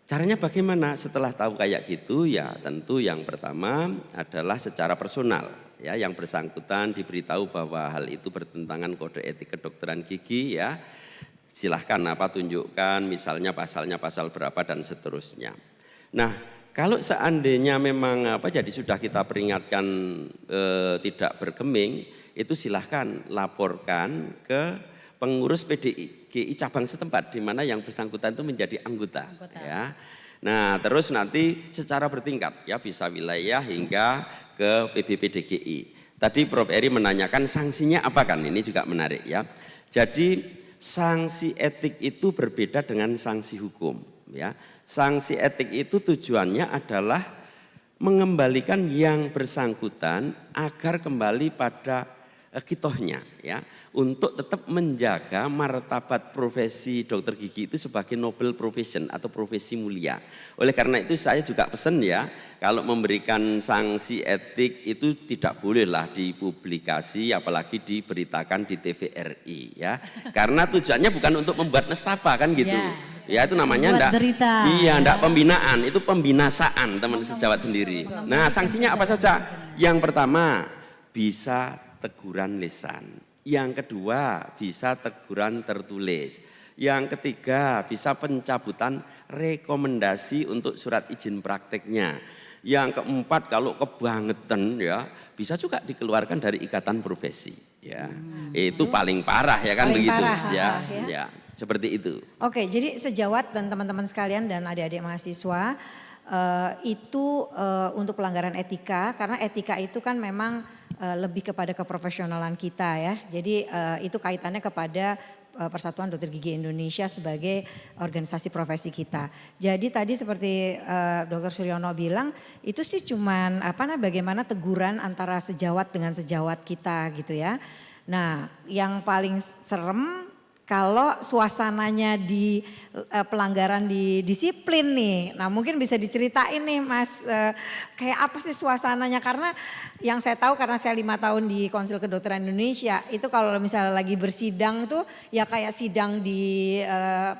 Caranya bagaimana? Setelah tahu kayak gitu ya tentu yang pertama adalah secara personal. Ya, yang bersangkutan diberitahu bahwa hal itu bertentangan kode etik kedokteran gigi ya. Silahkan tunjukkan misalnya pasalnya pasal berapa dan seterusnya. Nah, kalau seandainya memang jadi sudah kita peringatkan tidak bergeming, itu silahkan laporkan ke pengurus PDGI cabang setempat di mana yang bersangkutan itu menjadi anggota. Ya. Nah, terus nanti secara bertingkat ya bisa wilayah hingga ke PBPDGI. Tadi Prof. Eri menanyakan sanksinya apa kan? Ini juga menarik ya. Jadi sanksi etik itu berbeda dengan sanksi hukum ya. Sanksi etik itu tujuannya adalah mengembalikan yang bersangkutan agar kembali pada kitohnya ya. Untuk tetap menjaga martabat profesi dokter gigi itu sebagai noble profession atau profesi mulia. Oleh karena itu saya juga pesan ya, kalau memberikan sanksi etik itu tidak bolehlah dipublikasi apalagi diberitakan di TVRI ya. Karena tujuannya bukan untuk membuat nestapa kan gitu. Ya itu namanya enggak pembinaan, itu pembinasaan teman sejawat sendiri. Nah, sanksinya apa saja? Yang pertama bisa teguran lisan. Yang kedua bisa teguran tertulis. Yang ketiga bisa pencabutan rekomendasi untuk surat izin prakteknya. Yang keempat kalau kebangetan ya bisa juga dikeluarkan dari ikatan profesi. Ya, itu paling parah ya kan Paling begitu. parah, Ya, ya. ya, seperti itu. Oke, jadi sejawat dan teman-teman sekalian dan adik-adik mahasiswa itu untuk pelanggaran etika, karena etika itu kan memang lebih kepada keprofesionalan kita ya. Jadi itu kaitannya kepada Persatuan Dokter Gigi Indonesia sebagai organisasi profesi kita. Jadi tadi seperti Dr. Suryono bilang itu sih cuman bagaimana teguran antara sejawat dengan sejawat kita gitu ya. Nah, yang paling serem kalau suasananya di pelanggaran di disiplin nih. Nah mungkin bisa diceritain nih Mas, kayak apa sih suasananya? Karena yang saya tahu karena saya 5 tahun di Konsil Kedokteran Indonesia, itu kalau misalnya lagi bersidang tuh ya kayak sidang di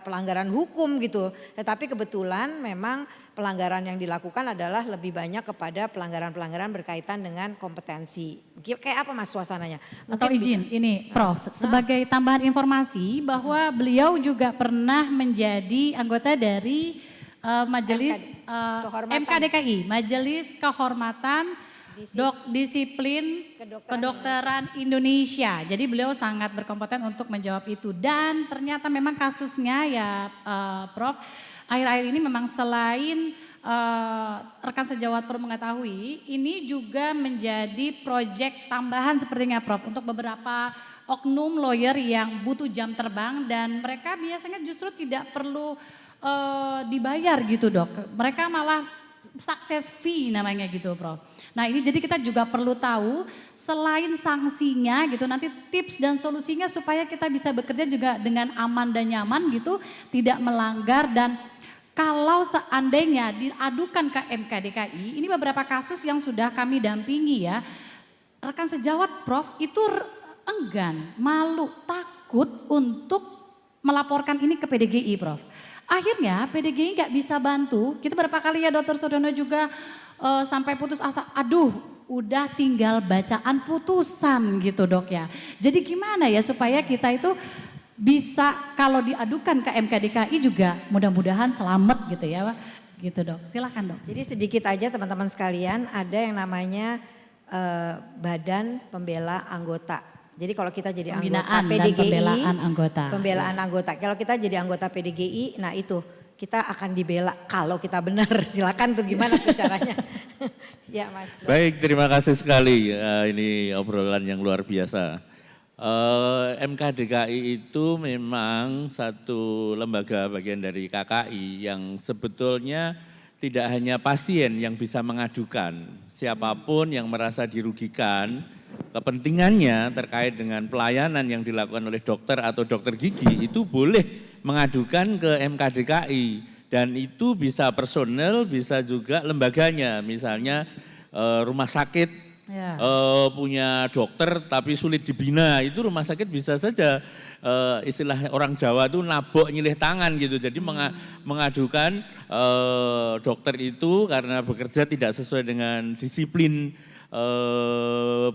pelanggaran hukum gitu. Tetapi kebetulan memang pelanggaran yang dilakukan adalah lebih banyak kepada pelanggaran-pelanggaran berkaitan dengan kompetensi. Kayak apa Mas suasananya? Atau izin, ini Prof, sebagai tambahan informasi bahwa beliau juga pernah menjadi anggota dari Majelis MKDKI, Majelis Kehormatan Disiplin Kedokteran Indonesia. Jadi beliau sangat berkompeten untuk menjawab itu. Dan ternyata memang kasusnya ya Prof, akhir-akhir ini memang selain rekan sejawat perlu mengetahui, ini juga menjadi proyek tambahan sepertinya Prof untuk beberapa oknum lawyer yang butuh jam terbang dan mereka biasanya justru tidak perlu dibayar gitu Dok. Mereka malah success fee namanya gitu Prof. Nah ini jadi kita juga perlu tahu selain sanksinya gitu nanti tips dan solusinya supaya kita bisa bekerja juga dengan aman dan nyaman gitu, tidak melanggar. Dan kalau seandainya diadukan ke MKDKI, ini beberapa kasus yang sudah kami dampingi ya, rekan sejawat Prof itu enggan, malu, takut untuk melaporkan ini ke PDGI Prof. Akhirnya PDGI nggak bisa bantu, kita berapa kali ya Dr. Suryono juga sampai putus asa, aduh udah tinggal bacaan putusan gitu Dok ya. Jadi gimana ya supaya kita itu bisa kalau diadukan ke MKDKI juga mudah-mudahan selamat gitu ya gitu Dok. Silakan Dok. Jadi sedikit aja teman-teman sekalian, ada yang namanya Badan Pembela Anggota. Jadi kalau kita jadi anggota PDGI, pembelaan anggota. Pembelaan anggota. Kalau kita jadi anggota PDGI, nah itu kita akan dibela kalau kita benar. Silakan tuh gimana tuh caranya? Ya Mas. Baik, terima kasih sekali. Ini obrolan yang luar biasa. MKDKI itu memang satu lembaga bagian dari KKI yang sebetulnya tidak hanya pasien yang bisa mengadukan, siapapun yang merasa dirugikan, kepentingannya terkait dengan pelayanan yang dilakukan oleh dokter atau dokter gigi itu boleh mengadukan ke MKDKI dan itu bisa personel, bisa juga lembaganya, misalnya rumah sakit punya dokter tapi sulit dibina, itu rumah sakit bisa saja istilah orang Jawa itu nabok nyilih tangan gitu. Jadi mengadukan dokter itu karena bekerja tidak sesuai dengan disiplin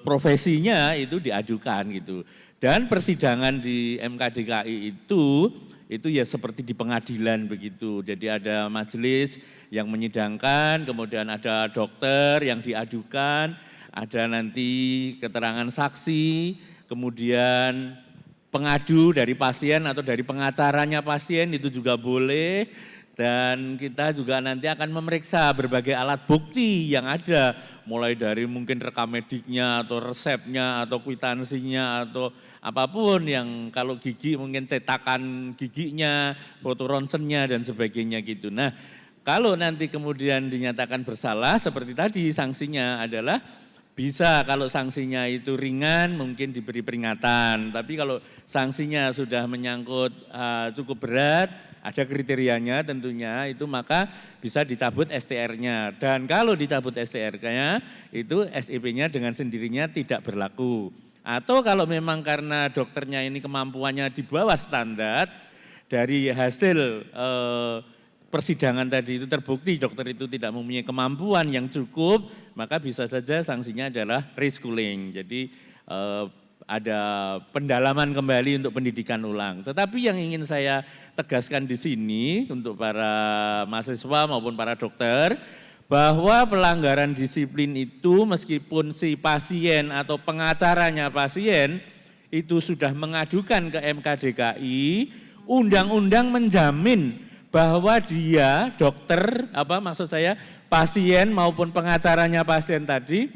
profesinya itu diajukan gitu. Dan persidangan di MKDKI itu ya seperti di pengadilan begitu. Jadi ada majelis yang menyidangkan, kemudian ada dokter yang diadukan, ada nanti keterangan saksi, kemudian pengadu dari pasien atau dari pengacaranya pasien itu juga boleh. Dan kita juga nanti akan memeriksa berbagai alat bukti yang ada, mulai dari mungkin rekam mediknya atau resepnya atau kwitansinya atau apapun yang kalau gigi mungkin cetakan giginya, foto ronsennya dan sebagainya gitu. Nah kalau nanti kemudian dinyatakan bersalah seperti tadi sanksinya adalah bisa kalau sanksinya itu ringan mungkin diberi peringatan, tapi kalau sanksinya sudah menyangkut cukup berat, ada kriterianya tentunya itu maka bisa dicabut STR-nya. Dan kalau dicabut STR-nya itu SIP-nya dengan sendirinya tidak berlaku. Atau kalau memang karena dokternya ini kemampuannya di bawah standar, dari hasil persidangan tadi itu terbukti dokter itu tidak mempunyai kemampuan yang cukup, maka bisa saja sanksinya adalah reschooling. Jadi ada pendalaman kembali untuk pendidikan ulang. Tetapi yang ingin saya tegaskan di sini untuk para mahasiswa maupun para dokter, bahwa pelanggaran disiplin itu meskipun si pasien atau pengacaranya pasien itu sudah mengadukan ke MK DKI, undang-undang menjamin bahwa dia dokter, pasien maupun pengacaranya pasien tadi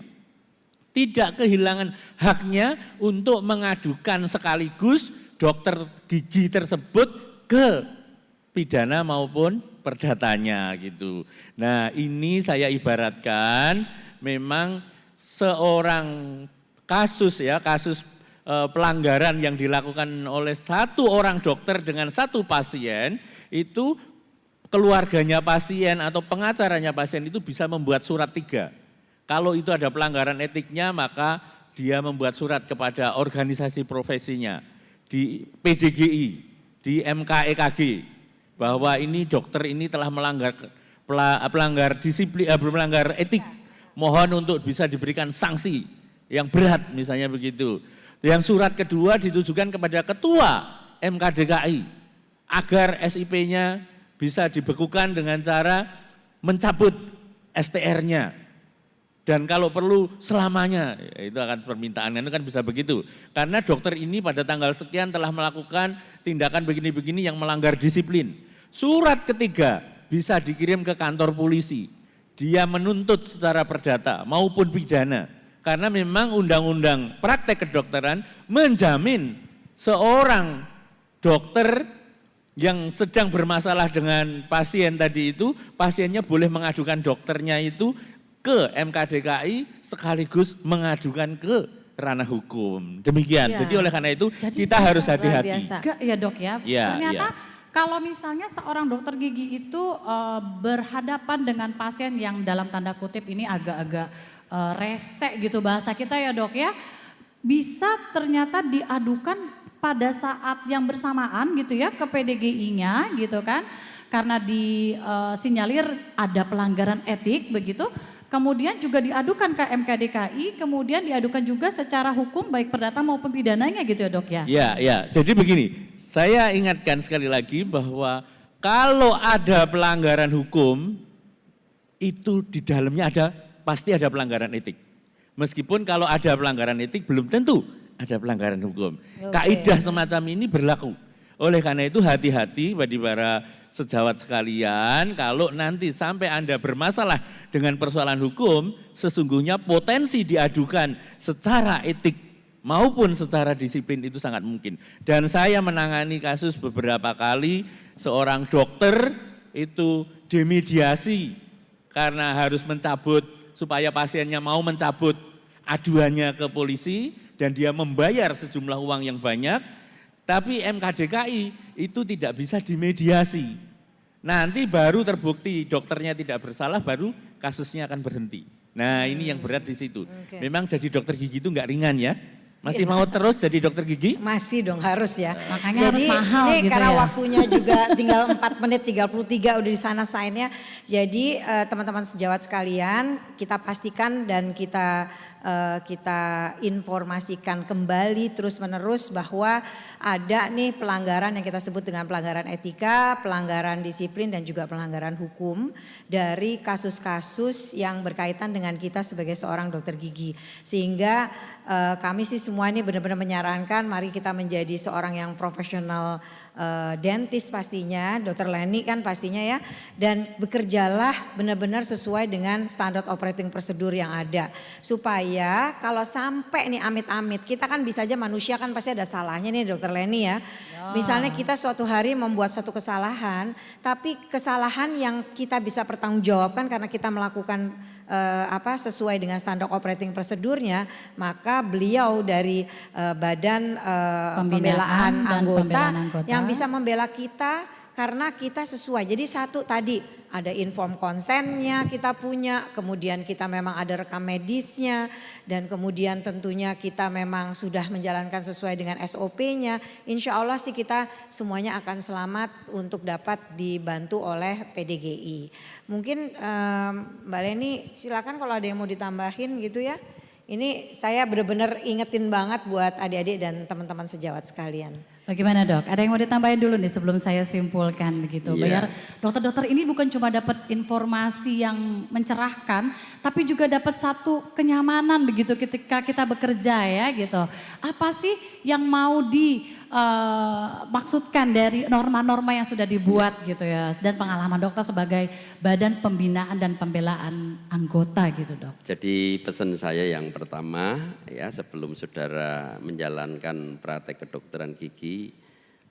tidak kehilangan haknya untuk mengadukan sekaligus dokter gigi tersebut ke pidana maupun perdatanya gitu. Nah, ini saya ibaratkan memang seorang kasus pelanggaran yang dilakukan oleh satu orang dokter dengan satu pasien, itu keluarganya pasien atau pengacaranya pasien itu bisa membuat surat 3. Kalau itu ada pelanggaran etiknya, maka dia membuat surat kepada organisasi profesinya, di PDGI, di MKEKG, bahwa ini dokter ini telah melanggar disiplin, melanggar etik, mohon untuk bisa diberikan sanksi yang berat misalnya begitu. Yang surat kedua ditujukan kepada ketua MKDKI agar SIP-nya bisa dibekukan dengan cara mencabut STR-nya. Dan kalau perlu selamanya, itu akan permintaannya itu kan bisa begitu. Karena dokter ini pada tanggal sekian telah melakukan tindakan begini-begini yang melanggar disiplin. Surat ketiga bisa dikirim ke kantor polisi. Dia menuntut secara perdata maupun pidana. Karena memang undang-undang praktek kedokteran menjamin seorang dokter yang sedang bermasalah dengan pasien tadi itu, pasiennya boleh mengadukan dokternya itu ke MKDKI sekaligus mengadukan ke ranah hukum. Demikian. Ya. Jadi oleh karena itu Jadi kita harus luar hati-hati. biasa. Enggak ya dok ya, Ya, ternyata ya. kalau misalnya seorang dokter gigi itu berhadapan dengan pasien yang dalam tanda kutip ini agak-agak rese gitu bahasa kita ya dok ya, bisa ternyata diadukan pada saat yang bersamaan gitu ya ke PDGI-nya gitu kan, karena disinyalir ada pelanggaran etik begitu. Kemudian juga diadukan ke MKDKI, kemudian diadukan juga secara hukum baik perdata maupun pidananya gitu ya dok ya? Ya, jadi begini, saya ingatkan sekali lagi bahwa kalau ada pelanggaran hukum, itu di dalamnya pasti ada pelanggaran etik. Meskipun kalau ada pelanggaran etik belum tentu ada pelanggaran hukum. Kaidah semacam ini berlaku. Oleh karena itu hati-hati bagi para sejawat sekalian, kalau nanti sampai Anda bermasalah dengan persoalan hukum, sesungguhnya potensi diadukan secara etik maupun secara disiplin itu sangat mungkin. Dan saya menangani kasus beberapa kali, seorang dokter itu dimediasi karena harus mencabut, supaya pasiennya mau mencabut aduannya ke polisi dan dia membayar sejumlah uang yang banyak. Tapi MKDKI itu tidak bisa dimediasi. Nanti baru terbukti dokternya tidak bersalah, baru kasusnya akan berhenti. Nah ini yang berat di situ. Memang jadi dokter gigi itu enggak ringan ya. Masih mau terus jadi dokter gigi? Masih dong, harus ya. Makanya Jadi harus mahal ini gitu karena ya. waktunya juga tinggal 4 menit 33 udah di sana sign-nya. Jadi teman-teman sejawat sekalian, kita pastikan dan kita informasikan kembali terus-menerus bahwa ada nih pelanggaran yang kita sebut dengan pelanggaran etika, pelanggaran disiplin dan juga pelanggaran hukum dari kasus-kasus yang berkaitan dengan kita sebagai seorang dokter gigi. Sehingga kami sih semua ini benar-benar menyarankan mari kita menjadi seorang yang profesional dentist pastinya, Dr. Leni kan pastinya ya, dan bekerjalah benar-benar sesuai dengan standar operating prosedur yang ada. Supaya kalau sampai nih amit-amit, kita kan bisa aja manusia kan pasti ada salahnya nih Dr. Leni ya. Misalnya kita suatu hari membuat suatu kesalahan, tapi kesalahan yang kita bisa pertanggungjawabkan karena kita melakukan sesuai dengan standar operating prosedurnya, maka beliau dari badan pembelaan anggota yang bisa membela kita karena kita sesuai. Jadi satu tadi ada inform konsennya kita punya, kemudian kita memang ada rekam medisnya, dan kemudian tentunya kita memang sudah menjalankan sesuai dengan SOP-nya. Insya Allah sih kita semuanya akan selamat untuk dapat dibantu oleh PDGI. Mungkin Mbak Leni silakan kalau ada yang mau ditambahin gitu ya. Ini saya benar-benar ingetin banget buat adik-adik dan teman-teman sejawat sekalian. Bagaimana dok? Ada yang mau ditambahin dulu nih sebelum saya simpulkan begitu. Iya. Biar dokter-dokter ini bukan cuma dapat informasi yang mencerahkan, tapi juga dapat satu kenyamanan begitu ketika kita bekerja ya gitu. Apa sih yang mau dimaksudkan dari norma-norma yang sudah dibuat gitu ya, dan pengalaman dokter sebagai badan pembinaan dan pembelaan anggota gitu dok. Jadi pesan saya yang pertama ya, sebelum saudara menjalankan praktek kedokteran gigi,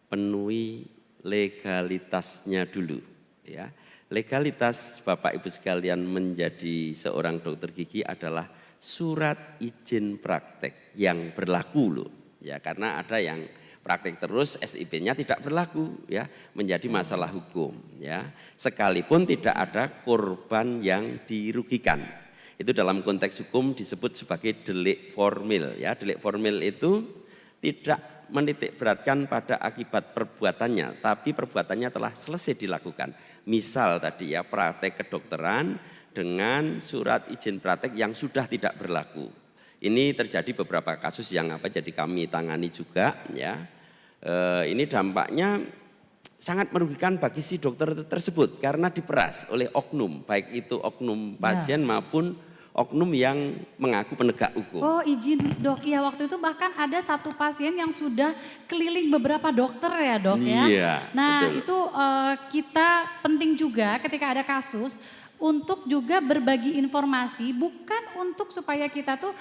penuhi legalitasnya dulu ya. Legalitas Bapak Ibu sekalian menjadi seorang dokter gigi adalah surat izin praktek yang berlaku loh. Ya, karena ada yang praktek terus SIP-nya tidak berlaku ya, menjadi masalah hukum ya. Sekalipun tidak ada korban yang dirugikan. Itu dalam konteks hukum disebut sebagai delik formil ya. Delik formil itu tidak menitik beratkan pada akibat perbuatannya, tapi perbuatannya telah selesai dilakukan. Misal tadi ya, praktek kedokteran dengan surat izin praktek yang sudah tidak berlaku. Ini terjadi beberapa kasus yang jadi kami tangani juga ya. Ini dampaknya sangat merugikan bagi si dokter tersebut karena diperas oleh oknum, baik itu oknum pasien maupun oknum yang mengaku penegak hukum. Oh izin dok, ya waktu itu bahkan ada satu pasien yang sudah keliling beberapa dokter ya dok ya. Iya, Nah betul. itu kita penting juga ketika ada kasus untuk juga berbagi informasi, bukan untuk supaya kita tuh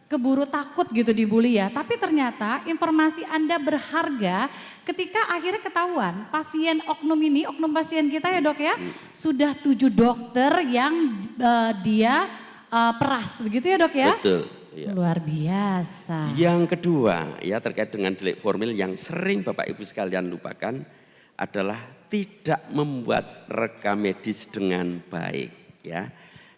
keburu takut gitu dibully ya. Tapi ternyata informasi Anda berharga ketika akhirnya ketahuan pasien oknum ini, oknum pasien kita ya dok ya, sudah 7 dokter yang dia peras begitu ya dok ya? Betul. Ya. Luar biasa. Yang kedua ya, terkait dengan delik formil yang sering Bapak Ibu sekalian lupakan adalah tidak membuat rekam medis dengan baik ya.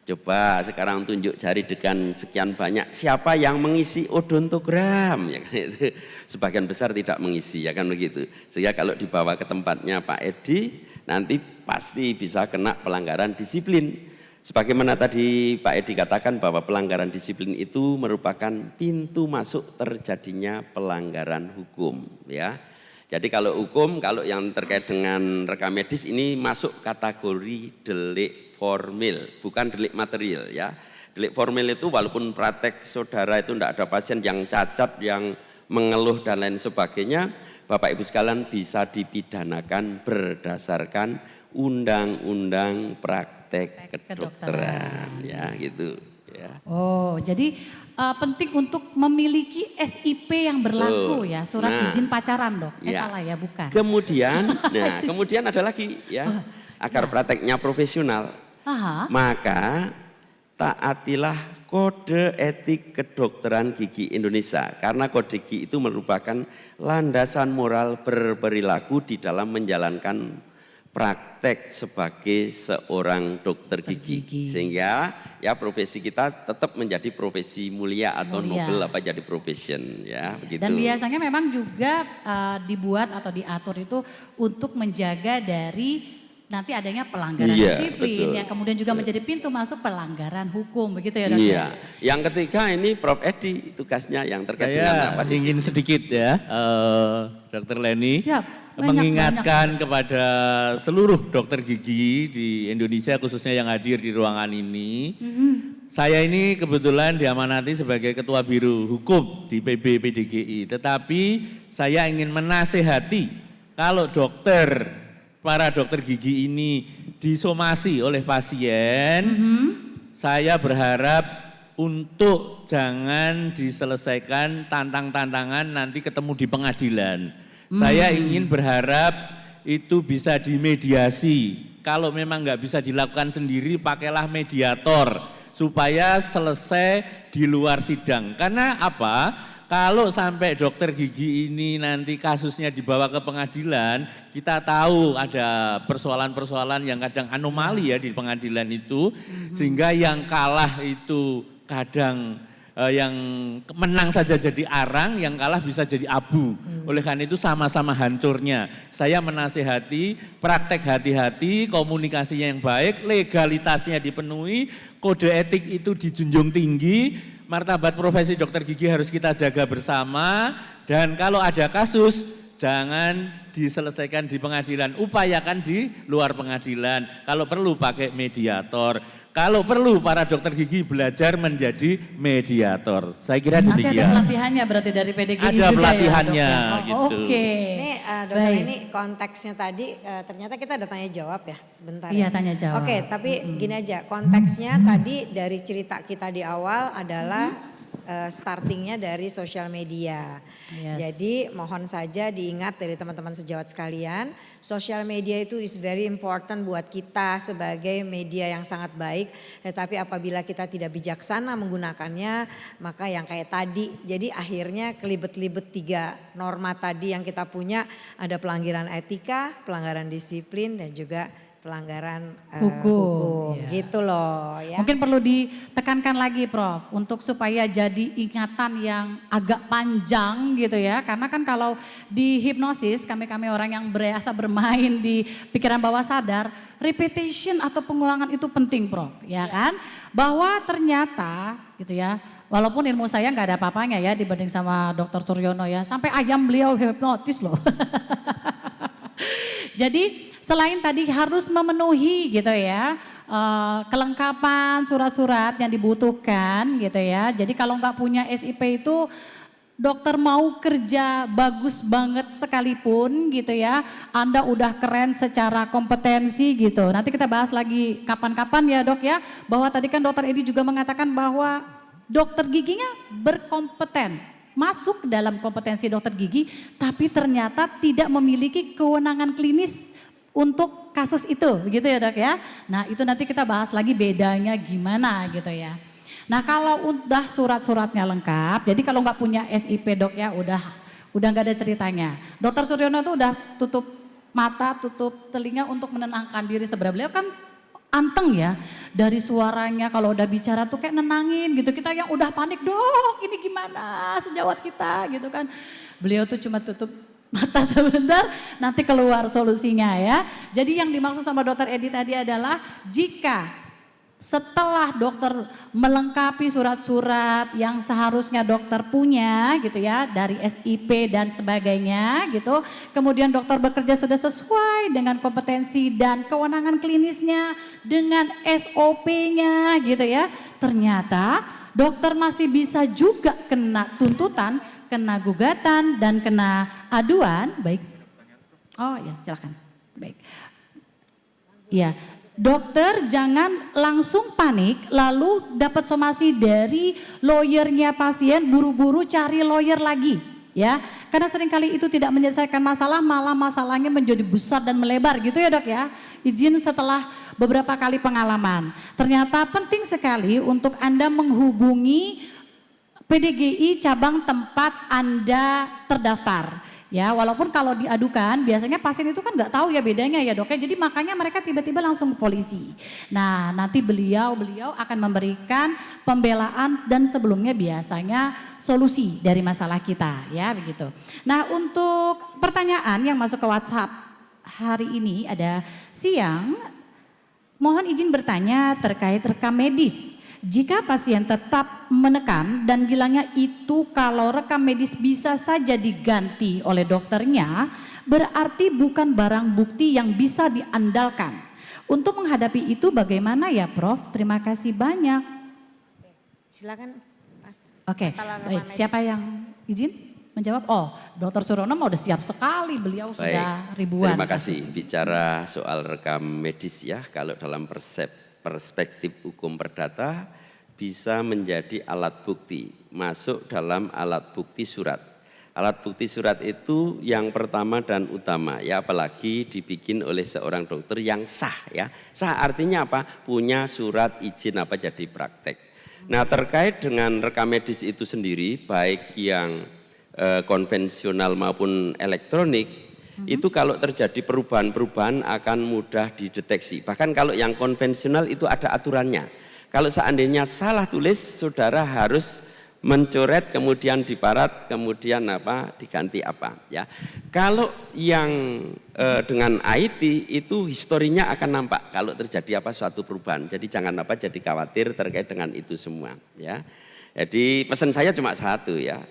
Coba sekarang tunjuk jari dengan sekian banyak, siapa yang mengisi odontogram ya kan, itu sebagian besar tidak mengisi ya kan begitu. Sehingga kalau dibawa ke tempatnya Pak Edi nanti pasti bisa kena pelanggaran disiplin. Sebagaimana tadi Pak Edi katakan bahwa pelanggaran disiplin itu merupakan pintu masuk terjadinya pelanggaran hukum ya. Jadi kalau hukum, kalau yang terkait dengan rekam medis ini masuk kategori delik formil, bukan delik material ya. Delik formil itu walaupun praktek saudara itu tidak ada pasien yang cacat, yang mengeluh dan lain sebagainya, Bapak Ibu sekalian bisa dipidanakan berdasarkan undang-undang praktek kedokteran ya gitu ya. Oh jadi penting untuk memiliki SIP yang berlaku ya, surat Nah, izin pacaran dok. ya. Salah ya bukan. Kemudian, nah kemudian ada lagi ya, agar prakteknya profesional, maka taatilah kode etik kedokteran gigi Indonesia, karena kode gigi itu merupakan landasan moral berperilaku di dalam menjalankan praktek sebagai seorang dokter gigi. Sehingga ya profesi kita tetap menjadi profesi mulia atau nobel apa jadi profession ya begitu. Dan biasanya memang juga dibuat atau diatur itu untuk menjaga dari nanti adanya pelanggaran disiplin betul. yang kemudian juga menjadi pintu masuk pelanggaran hukum begitu ya dok. Iya. Yang ketiga ini Prof Edi tugasnya yang terkait dengan apa? Saya ingin sedikit ya, Dr. Leni. Siap. Mengingatkan kepada seluruh dokter gigi di Indonesia khususnya yang hadir di ruangan ini. Saya ini kebetulan diamanati sebagai Ketua Biro Hukum di PB PDGI, tetapi saya ingin menasehati kalau para dokter gigi ini disomasi oleh pasien, saya berharap untuk jangan diselesaikan tantang-tantangan nanti ketemu di pengadilan. Saya ingin berharap itu bisa dimediasi. Kalau memang nggak bisa dilakukan sendiri, pakailah mediator supaya selesai di luar sidang. Karena apa? Kalau sampai dokter gigi ini nanti kasusnya dibawa ke pengadilan, kita tahu ada persoalan-persoalan yang kadang anomali ya di pengadilan itu, sehingga yang kalah itu kadang yang menang saja jadi arang, yang kalah bisa jadi abu. Oleh karena itu sama-sama hancurnya. Saya menasihati praktek hati-hati, komunikasinya yang baik, legalitasnya dipenuhi, kode etik itu dijunjung tinggi, martabat profesi dokter gigi harus kita jaga bersama, dan kalau ada kasus jangan diselesaikan di pengadilan, upayakan di luar pengadilan. Kalau perlu pakai mediator. Kalau perlu para dokter gigi belajar menjadi mediator. Saya kira Nanti ada demikian. pelatihannya berarti dari PDGI Ada juga pelatihannya, ya, Dok, ya? gitu. Oke. Ini dokter Baik. ini konteksnya tadi ternyata kita ada tanya jawab ya sebentar. Iya, ya. tanya jawab. Oke, tapi gini aja konteksnya tadi dari cerita kita di awal adalah startingnya dari sosial media. Yes. Jadi mohon saja diingat dari teman-teman sejawat sekalian, sosial media itu is very important buat kita sebagai media yang sangat baik. Tetapi apabila kita tidak bijaksana menggunakannya, maka yang kayak tadi, jadi akhirnya kelibet-libet 3 norma tadi yang kita punya, ada pelanggaran etika, pelanggaran disiplin dan juga pelanggaran Hukum, hukum. ya. Gitu loh ya. Mungkin perlu ditekankan lagi Prof, untuk supaya jadi ingatan yang agak panjang gitu ya. Karena kan kalau di hipnosis, kami orang yang berasa bermain di pikiran bawah sadar, repetition atau pengulangan itu penting Prof, ya kan? Bahwa ternyata gitu ya, walaupun ilmu saya nggak ada apa-apanya ya dibanding sama Dr. Suryono ya, sampai ayam beliau hipnotis loh. Jadi selain tadi harus memenuhi gitu ya kelengkapan surat-surat yang dibutuhkan gitu ya. Jadi kalau nggak punya SIP itu dokter mau kerja bagus banget sekalipun gitu ya, Anda udah keren secara kompetensi gitu. Nanti kita bahas lagi kapan-kapan ya Dok ya, bahwa tadi kan Dokter Edi juga mengatakan bahwa dokter giginya berkompeten, masuk dalam kompetensi dokter gigi, tapi ternyata tidak memiliki kewenangan klinis untuk kasus itu, begitu ya Dok ya. Nah itu nanti kita bahas lagi bedanya gimana gitu ya. Nah kalau udah surat-suratnya lengkap, jadi kalau nggak punya SIP Dok ya udah nggak ada ceritanya. Dokter Suryono tuh udah tutup mata, tutup telinga untuk menenangkan diri sebenarnya. Beliau kan anteng ya, dari suaranya kalau udah bicara tuh kayak nenangin gitu. Kita yang udah panik, Dok ini gimana sejawat kita gitu kan. Beliau tuh cuma tutup mata sebentar, nanti keluar solusinya ya. Jadi yang dimaksud sama Dokter Edi tadi adalah jika setelah dokter melengkapi surat-surat yang seharusnya dokter punya gitu ya, dari SIP dan sebagainya gitu, kemudian dokter bekerja sudah sesuai dengan kompetensi dan kewenangan klinisnya, dengan SOP-nya gitu ya, ternyata dokter masih bisa juga kena tuntutan, kena gugatan dan kena aduan. Baik. Oh ya, silakan. Baik. Ya, dokter jangan langsung panik lalu dapat somasi dari lawyernya pasien, buru-buru cari lawyer lagi ya. Karena seringkali itu tidak menyelesaikan masalah, malah masalahnya menjadi besar dan melebar gitu ya Dok ya. Izin setelah beberapa kali pengalaman. Ternyata penting sekali untuk Anda menghubungi PDGI cabang tempat Anda terdaftar. Ya, walaupun kalau diadukan biasanya pasien itu kan nggak tahu ya bedanya ya Dok ya. Jadi makanya mereka tiba-tiba langsung ke polisi. Nah, nanti beliau akan memberikan pembelaan dan sebelumnya biasanya solusi dari masalah kita ya begitu. Nah, untuk pertanyaan yang masuk ke WhatsApp hari ini ada Siang, mohon izin bertanya terkait rekam medis. Jika pasien tetap menekan dan bilangnya itu kalau rekam medis bisa saja diganti oleh dokternya, berarti bukan barang bukti yang bisa diandalkan. Untuk menghadapi itu bagaimana ya Prof? Terima kasih banyak. Silakan Mas. Oke, baik. Siapa yang izin menjawab? Oh, Dokter Suryono udah siap sekali, beliau sudah ribuan. Terima kasih. Bicara soal rekam medis ya, kalau dalam perspektif hukum perdata bisa menjadi alat bukti, masuk dalam alat bukti surat. Alat bukti surat itu yang pertama dan utama ya, apalagi dibikin oleh seorang dokter yang sah ya. Sah artinya apa? Punya surat izin apa jadi praktek. Nah terkait dengan rekam medis itu sendiri, baik yang konvensional maupun elektronik, itu kalau terjadi perubahan-perubahan akan mudah dideteksi. Bahkan kalau yang konvensional itu ada aturannya. Kalau seandainya salah tulis, saudara harus mencoret kemudian diparat, kemudian diganti apa ya. Kalau yang dengan IT itu historinya akan nampak kalau terjadi suatu perubahan. Jadi jangan jadi khawatir terkait dengan itu semua ya. Jadi pesan saya cuma satu ya.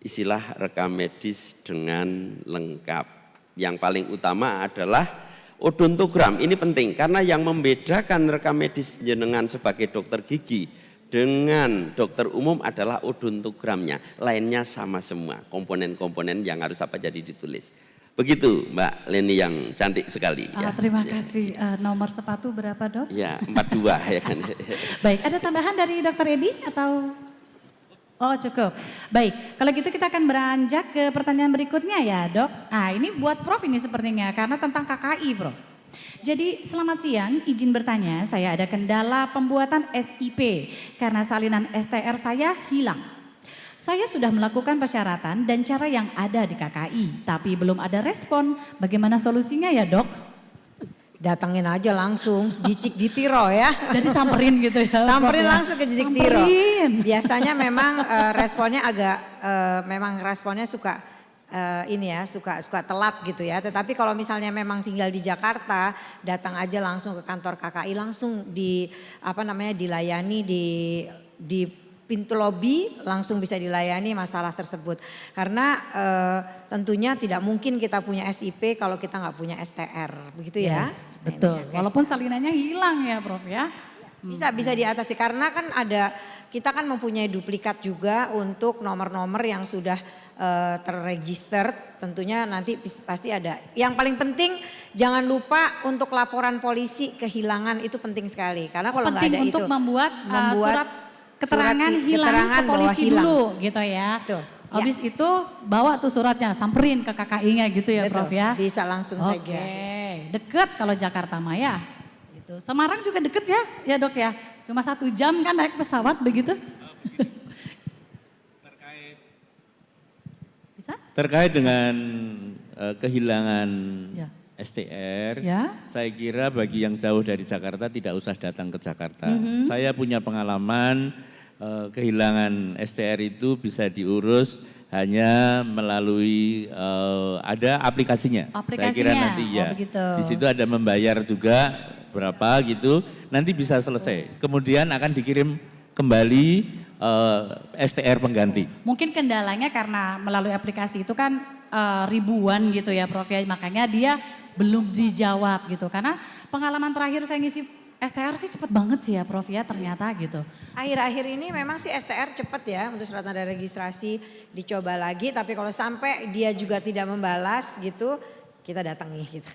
isilah rekam medis dengan lengkap. Yang paling utama adalah odontogram. Ini penting karena yang membedakan rekam medis jenengan sebagai dokter gigi dengan dokter umum adalah odontogramnya. Lainnya sama semua, komponen-komponen yang harus apa jadi ditulis. Begitu Mbak Leni yang cantik sekali. Terima kasih. Nomor sepatu berapa dok? Ya 42 ya kan. Baik, ada tambahan dari dokter Edi atau? Oh cukup. Baik, kalau gitu kita akan beranjak ke pertanyaan berikutnya ya dok. Ini buat Prof ini sepertinya karena tentang KKI Prof. Jadi selamat siang, izin bertanya, saya ada kendala pembuatan SIP karena salinan STR saya hilang. Saya sudah melakukan persyaratan dan cara yang ada di KKI, tapi belum ada respon. Bagaimana solusinya ya dok? Datangin aja langsung, Jicik di Tiro ya. Jadi samperin gitu ya? Samperin langsung ke Jicik Tiro. Samperin. Biasanya memang responnya agak, memang responnya suka suka telat gitu ya. Tetapi kalau misalnya memang tinggal di Jakarta, datang aja langsung ke kantor KKI, langsung dilayani di pintu lobi, langsung bisa dilayani masalah tersebut. Karena tentunya tidak mungkin kita punya SIP kalau kita nggak punya STR, begitu ya? Yes, betul. Walaupun salinannya hilang ya Prof ya. Bisa diatasi karena kan kita kan mempunyai duplikat juga untuk nomor-nomor yang sudah terregister, tentunya nanti pasti ada. Yang paling penting jangan lupa untuk laporan polisi kehilangan, itu penting sekali karena kalau nggak ada itu. Penting untuk membuat surat keterangan hilang ke polisi dulu gitu ya. Betul. Habis itu bawa tuh suratnya, samperin ke KKI-nya gitu ya Betul, Prof ya. bisa langsung saja. Deket kalau Jakarta mah ya. Gitu. Semarang juga deket ya dok ya. Cuma 1 jam kan naik pesawat begitu. Bisa? Terkait dengan kehilangan Ya. STR, Ya. saya kira bagi yang jauh dari Jakarta tidak usah datang ke Jakarta. Saya punya pengalaman kehilangan STR itu bisa diurus hanya melalui ada aplikasinya. Saya kira Aplikasinya, nanti ya. begitu. Di situ ada membayar juga berapa gitu, nanti bisa selesai. Kemudian akan dikirim kembali STR pengganti. Mungkin kendalanya karena melalui aplikasi itu kan ribuan gitu ya Prof ya. Makanya dia belum dijawab gitu. Karena pengalaman terakhir saya ngisi STR sih cepet banget sih ya Prof ya ternyata gitu. Akhir-akhir ini memang sih STR cepet ya untuk surat tanda registrasi, dicoba lagi. Tapi kalau sampai dia juga tidak membalas gitu, kita datangi gitu.